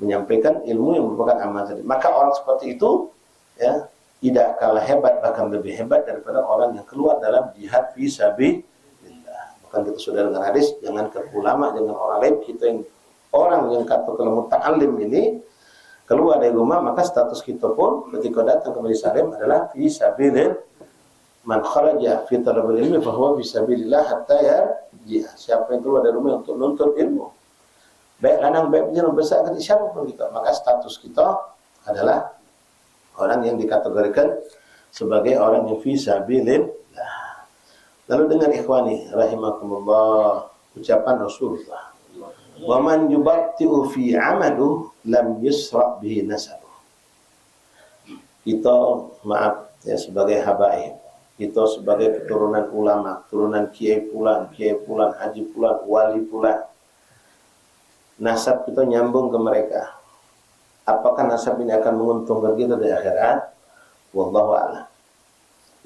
menyampaikan ilmu yang merupakan amal tadi. Maka orang seperti itu ya tidak kalah hebat, bahkan lebih hebat daripada orang yang keluar dalam jihad fi sabilillah. Bahkan kita sudah dengar hadis, jangan ke ulama, jangan orang lain, kita yang orang yang kata kalau muta'allim ini keluar dari rumah, maka status kita pun ketika datang ke Majelis Salim adalah fi sabilillah. Man kharaja fi talabil ilmi fa huwa fi sabilillah hatta yarji'. Siapa yang keluar dari rumah untuk menuntut ilmu, baik lanang baik penjara besar kecil siapapun kita, maka status kita adalah orang yang dikategorikan sebagai orang yang fi sabilillah. Lalu dengan ikhwani rahimakumullah, ucapan Rasulullah, wa man yubatti'u fi 'amalu lam yusra' bihi nasabu. Kita maaf ya sebagai habaib, kita sebagai keturunan ulama, keturunan kiai pulan, haji pulan, wali pulan, nasab kita nyambung ke mereka. Apakah nasab ini akan menguntungkan kita di akhirat? Wallahu a'lam.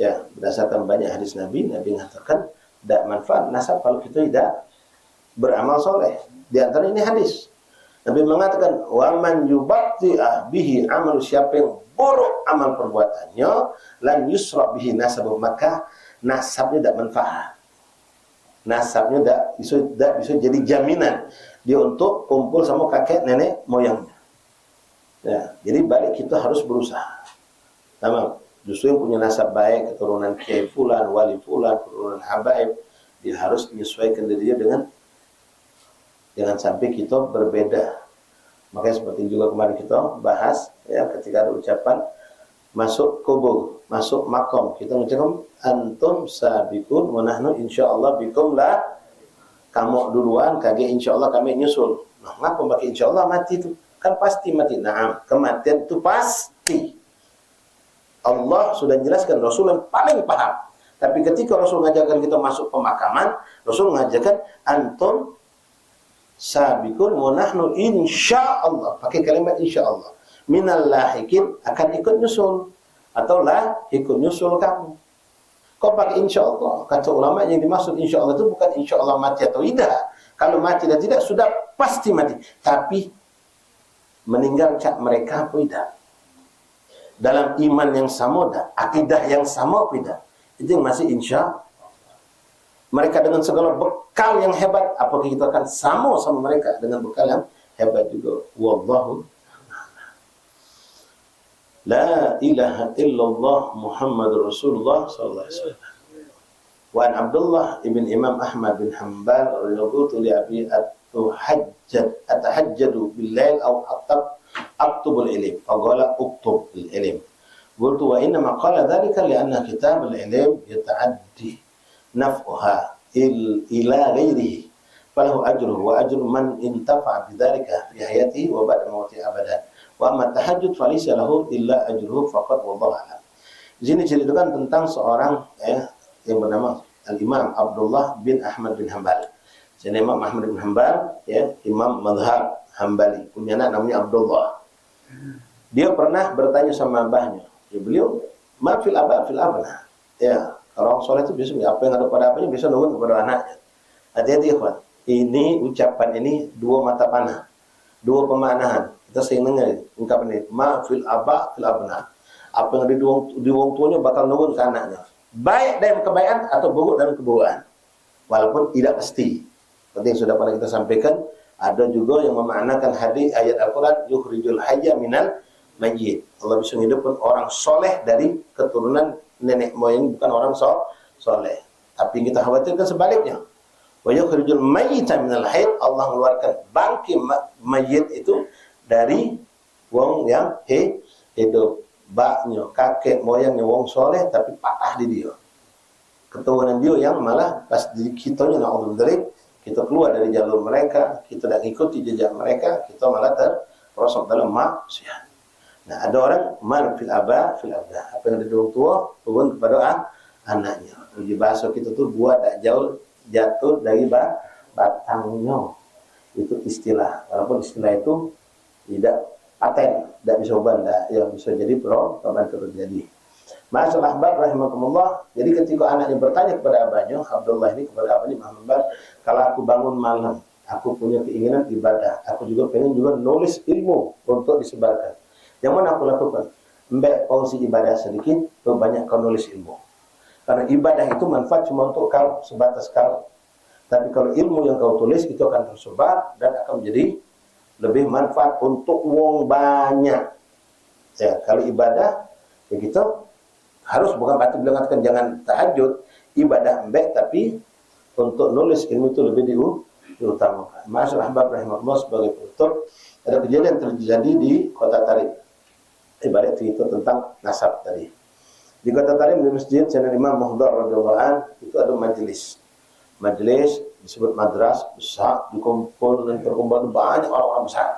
Ya, berdasarkan banyak hadis Nabi mengatakan tidak manfaat nasab kalau kita tidak beramal soleh. Di antara ini hadis Nabi mengatakan, wa man yubatti'ah bihi amal, siapa yang buruk amal perbuatannya, lan yusra bihi nasabu, maka nasabnya tidak manfaat. Nasabnya tidak bisa jadi jaminan dia untuk kumpul sama kakek nenek moyangnya. Ya, jadi balik kita harus berusaha. Tamam. Justru yang punya nasab baik, keturunan kiai fulan, wali fulan, keturunan habaib, dia harus menyesuaikan dirinya dengan jangan sampai kita berbeda. Makanya seperti juga kemarin kita bahas ya, ketika ada ucapan masuk kubur, masuk makom, kita mengucapkan antum sabiqun wa nahnu insyaallah bikum la, kamu duluan, kage insyaallah kami nyusul. Nah, ngapa pakai insyaallah? Mati itu kan pasti mati. Nah, kematian itu pasti. Allah sudah jelaskan, Rasul yang paling paham. Tapi ketika Rasul mengajarkan kita masuk pemakaman, Rasul mengajarkan antum sabiqun wa nahnu insyaallah, pakai kalimat insyaallah. Minal lahikin, akan ikut nyusul, atau lah ikut nyusul kamu. Kok pakai insyaallah? Kata ulama yang dimaksud insyaallah itu bukan insyaallah mati atau tidak. Kalau mati dan tidak sudah pasti mati, tapi meninggal cak mereka apa tidak? Dalam iman yang sama dah, akidah yang sama tidak? Itu yang masih insya. Mereka dengan segala bekal yang hebat, apakah kita akan sama mereka dengan bekal yang hebat juga? Wallahu la ilaha illallah Muhammadur Rasulullah sallallahu alaihi wasallam. Wa an Abdullah ibn Imam Ahmad bin Hanbal radhiyallahu anhu abi atahajjadu bil-lail aw aktubul ilm, faqala uktub al-ilm. Qultu wa inna ma qala dhalika li'anna kitab al-ilm yata'addi naf'uha ila ghairihi falahu ajruhu wa ajru man intafa'a bidzalika fi hayatihi wa ba'da mauti abadan. Wa amma tahajjud falaysa lahu illa ajruhu faqat wallahu a'lam. Di sini ceritakan tentang seorang yang bernama Al-Imam Abdullah bin Ahmad bin Hanbal. Jadi Imam Ahmad bin Hanbal ya, imam mazhab Hambali, punya anak namanya Abdullah. Dia pernah bertanya sama abahnya. Ya, beliau, ma fil aba fil abna. Ya, orang soleh itu biasa apa yang ada pada abahnya bisa nurun kepada anaknya. Hati-hati ikhwan. Ini ucapan ini dua mata panah, dua pemaknaan. Kita sering dengar ungkapan ini, ma fil aba fil abna. Apa yang ada di wong tuanya bakal nurun ke anaknya. Baik dalam kebaikan atau buruk dalam keburukan. Walaupun tidak pasti. Seperti yang sudah pernah kita sampaikan, ada juga yang memaknakan hadis ayat Al-Quran, yukhrijul hayya minal mayyit. Allah bisa menghidupkan orang soleh dari keturunan nenek moyang, bukan orang soleh. Tapi yang kita khawatirkan sebaliknya. Wa yukhrijul mayyita minal hayy, Allah mengeluarkan bangkit mayyit itu dari wong yang hidup. Baknya, kakek moyangnya wong soleh tapi patah di dia. Keturunan dia yang malah pas di kitanya na'udzubillah, kita keluar dari jalur mereka, kita tidak ikuti jejak mereka, kita malah terperosok dalam maksiat. Nah, ada orang man fil aba fil abda. Apa yang ada di orang tua turun kepada anaknya. Uji bakso kita tuh buah tak jauh jatuh dari batangnya. Itu istilah. Walaupun istilah itu tidak paten, tidak bisa ubah, yang bisa jadi problem terjadi. Masalah ahbab rahimakumullah. Jadi ketika anaknya bertanya kepada abahnya, Abdullah ini kepada abahnya Muhammad, kalau aku bangun malam, aku punya keinginan ibadah, aku juga pengen juga nulis ilmu untuk disebarkan. Yang mana aku lakukan? Mbak porsi ibadah sedikit, banyak kau nulis ilmu. Karena ibadah itu manfaat cuma untuk kau, sebatas kau. Tapi kalau ilmu yang kau tulis itu akan tersebar dan akan menjadi lebih manfaat untuk wong banyak. Ya, kalau ibadah ya gitu harus, bukan berarti beliau mengatakan jangan tahajud, ibadah mbek, tapi untuk nulis ilmu itu lebih diutamakan. Masalah ahbab rahimahullah sebagai penutup, ada kejadian terjadi di kota Tarim. Ibarat itu tentang nasab tadi. Di kota Tarim di masjid Sayyidina Imam Muhdar radhiyallahu an itu ada majelis. Majelis disebut madras besar, dikumpul dan terkumpul banyak orang-orang besar,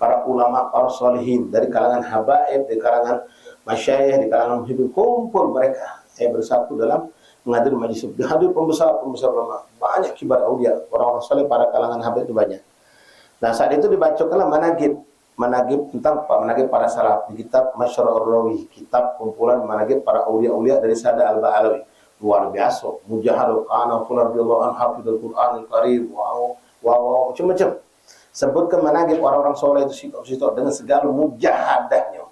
para ulama, para solihin dari kalangan habaib, dari kalangan masyayikh, di kalangan muhibbin, kumpul mereka bersatu dalam menghadiri majelis. Hadir pembesar ulama, banyak kibar aulia, orang-orang saleh, para kalangan habaib itu banyak. Nah, saat itu dibacakanlah managib tentang managib para salaf di kitab Masyarul Rawi, kitab kumpulan managib para aulia-aulia dari Sada Al-Ba'alawi. Luar biasa, Mujahadul Qana radhiyallahu anhu hafizul Qur'anul Karim, wow, macam-macam. Sebutkan managib orang-orang soleh itu sitok dengan segala mujahadahnya.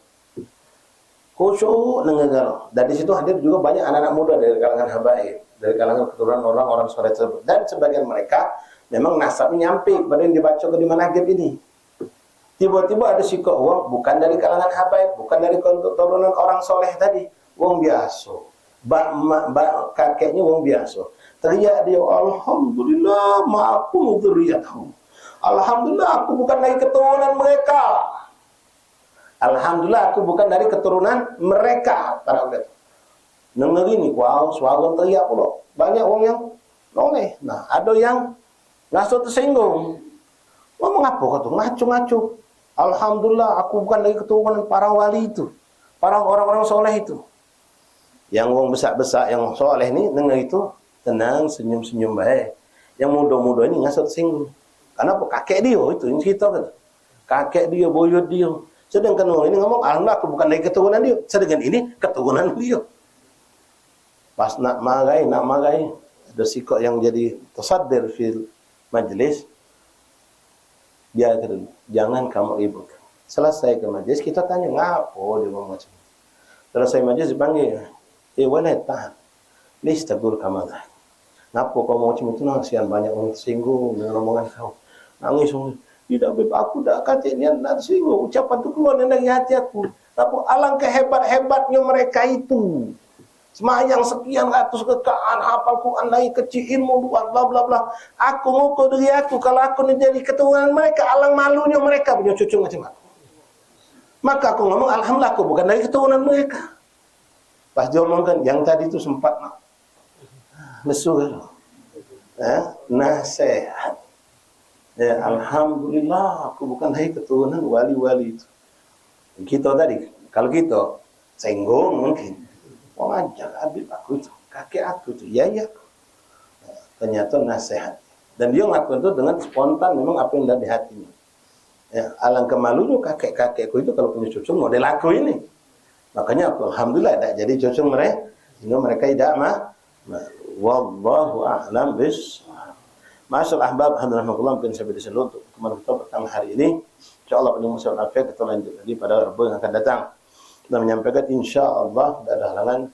Khusyuk dengan segala. Dan di situ hadir juga banyak anak-anak muda dari kalangan habaib, dari kalangan keturunan orang-orang soleh tersebut. Dan sebagian mereka memang nasabnya nyampe pada yang dibaca di managib ini. Tiba-tiba ada sikok uang bukan dari kalangan habaib, bukan dari keturunan orang soleh tadi, uang biasa. Kakeknya wong biasa. Teriak dia, alhamdulillah ma'akum dzurriyyatahum. Alhamdulillah aku bukan dari keturunan mereka. Alhamdulillah aku bukan dari keturunan mereka. Para ulama. Dengar ini, wow, suara teriak pula. Banyak orang yang noleh. Nah, ada yang langsung tersinggung. Ngomong apa kata? Ngacu-ngacu. Alhamdulillah aku bukan dari keturunan para wali itu. Para orang-orang soleh itu. Yang wong besar-besar yang soleh ni dengar itu tenang, senyum-senyum baik. Yang muda-muda ini ngasut singgung. Kenapa? Kakek dia itu yang cerita kan. Kakek dia, buyut dia. Sedangkan orang ini ngomong, alhamdulillah aku bukan dari keturunan dia. Sedangkan ini keturunan dia. Pas nak magai, ada sikok yang jadi tersadar fil majlis. Dia kata, jangan kamu ribut. Selesai ke majlis, kita tanya, ngapo dia ngomong macam. Selesai majlis dipanggil. Walai tahan. Lis tabur kamadha. Ngapa kau mau macam itu? Nasihan banyak orang tersinggung dengan omongan kau. Nangis. Tidak, beb, aku tak kata dia nak tersinggung. Ucapan itu keluar dari hati aku. Tapi alangkah hebat-hebatnya mereka itu. Semayang sekian ratus rekaan, hafal Quran lagi, kecil ilmu luar, bla bla bla. Aku ngukur diri aku, kalau aku ni jadi keturunan mereka, alang malunya mereka punya cucu macam aku. Maka aku ngomong, alhamdulillah aku bukan dari keturunan mereka. Pas dia omongkan, yang tadi itu sempat lesu kan? Nasihat. Ya, alhamdulillah aku bukan dari keturunan wali-wali itu. Kita tadi, kalau kita senggung mungkin. Wajar, Habib aku itu, kakek aku itu, ya. Ternyata nasihat. Dan dia ngakuin itu dengan spontan, memang apa yang ada di hatinya. Ya, alangkah malunya kakek-kakekku itu kalau punya cucu model aku ini. Makanya aku alhamdulillah tak jadi cucu mereka, sehingga mereka tidak wallahu a'lam bishawab. Masalah ahbab alhamdulillah mungkin sampai di sini untuk kemarin kita pertama hari ini. Insyaallah penuh masalah afiyat kita lanjut lagi pada Rabu yang akan datang. Kita menyampaikan insyaallah tidak ada halangan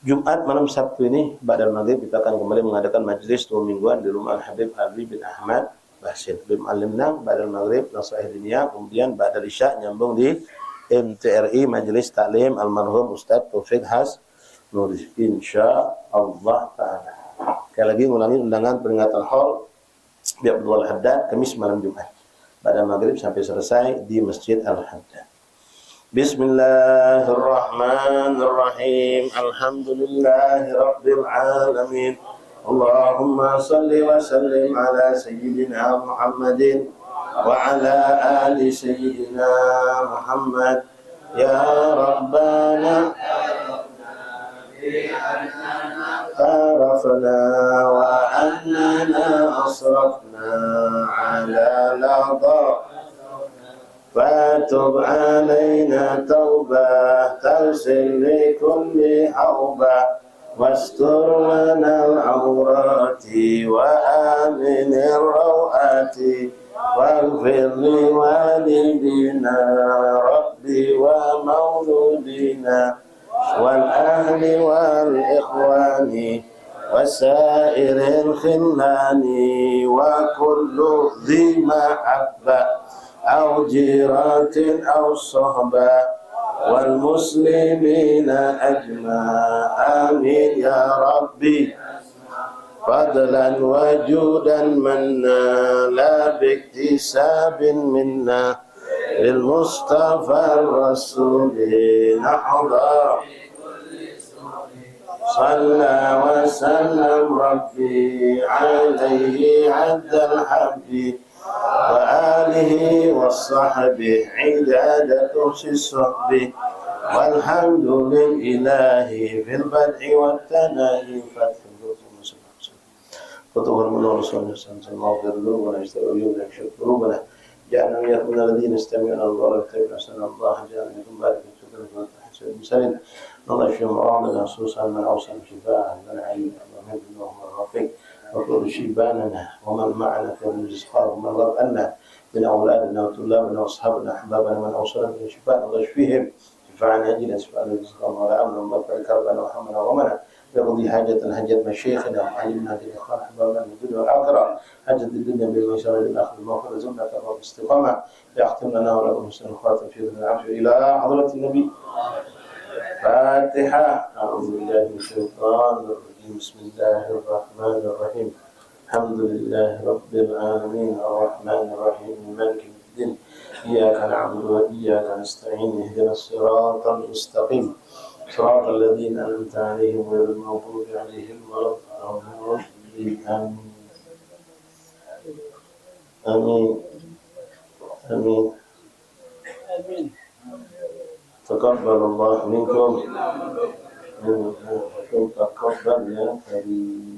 Jumat malam Sabtu ini ba'da maghrib kita akan kembali mengadakan majlis 2 mingguan di rumah Habib Ali bin Ahmad Basin bin Alimnang ba'da maghrib Nasihat Dunia, kemudian ba'da isya nyambung di MTRI Majelis Taklim Almarhum Ustaz Taufik Has Nuri insyaallah taala. Sekali lagi mengulangi undangan peringatan haul Biar Abdul Haddad Kamis malam Jumat pada maghrib sampai selesai di Masjid Al-Haddad. Bismillahirrahmanirrahim. Alhamdulillahirabbil alamin. Allahumma salli wa sallim ala sayyidina Muhammadin wa ala ali sayyidina Muhammad ya Rabbana أخطأنا وأننا أصرفنا على لظى فتب علينا توبة تغسل لكل حوبة واستر لنا العورات وآمن الروعات واغفر لوالدينا ربي ومولودينا والأهل والإخوان وسائر الخلان وكل ذي محبة أو جيرات أو صحبة والمسلمين أجمع آمين يا ربي فضلا وجودا منا لا باكتساب منا للمصطفى الرسول نحظى صلى وسلم ربي عليه عد الحب وآله والصحب عداد ترسي الصحب والحمد لله في البدء والتناهي فتح المنور صلى الله عليه وسلم واغفر ذنوبنا اشتروا يوم يكشف قلوبنا جعلنا من يكون الذين استمعون القول ويتبعون احسنه الله جعلنا منكم بارك في صدركم وتحسن المرسلين الله يشفي مرضنا خصوصا من اوصل شفاء من عين ومن اللهم الرفيق وكل شيباننا ومن معنا في الرزق ومن ربنا من اولادنا وطلابنا واصحابنا احبابنا من اوصلنا من شفاء الله يشفيهم شفاء عاجلا شفاء الرزق ولا امنا ومغفرة كربنا وحمنا وغمنا يقضي حاجة مشايخنا وعلمنا بالإخوان أحبابنا في الدنيا والآخرة حاجة الدنيا بالميسر والآخرة المغفرة زمنا كرب الاستقامة يختم لنا ولكم حسن الخاتم في ذن العافية إلى حضرة النبي فاتحة أعوذ بالله من الشيطان الرجيم بسم الله الرحمن الرحيم الحمد لله رب العالمين الرحمن الرحيم مالك يوم الدين إياك نعبد وإياك نستعين اهدنا الصراط المستقيم صراط الذين أنعمت عليهم غير المغضوب عليهم ولا الضالين آمين آمين آمين تقبل الله منكم تقبل يا كريم.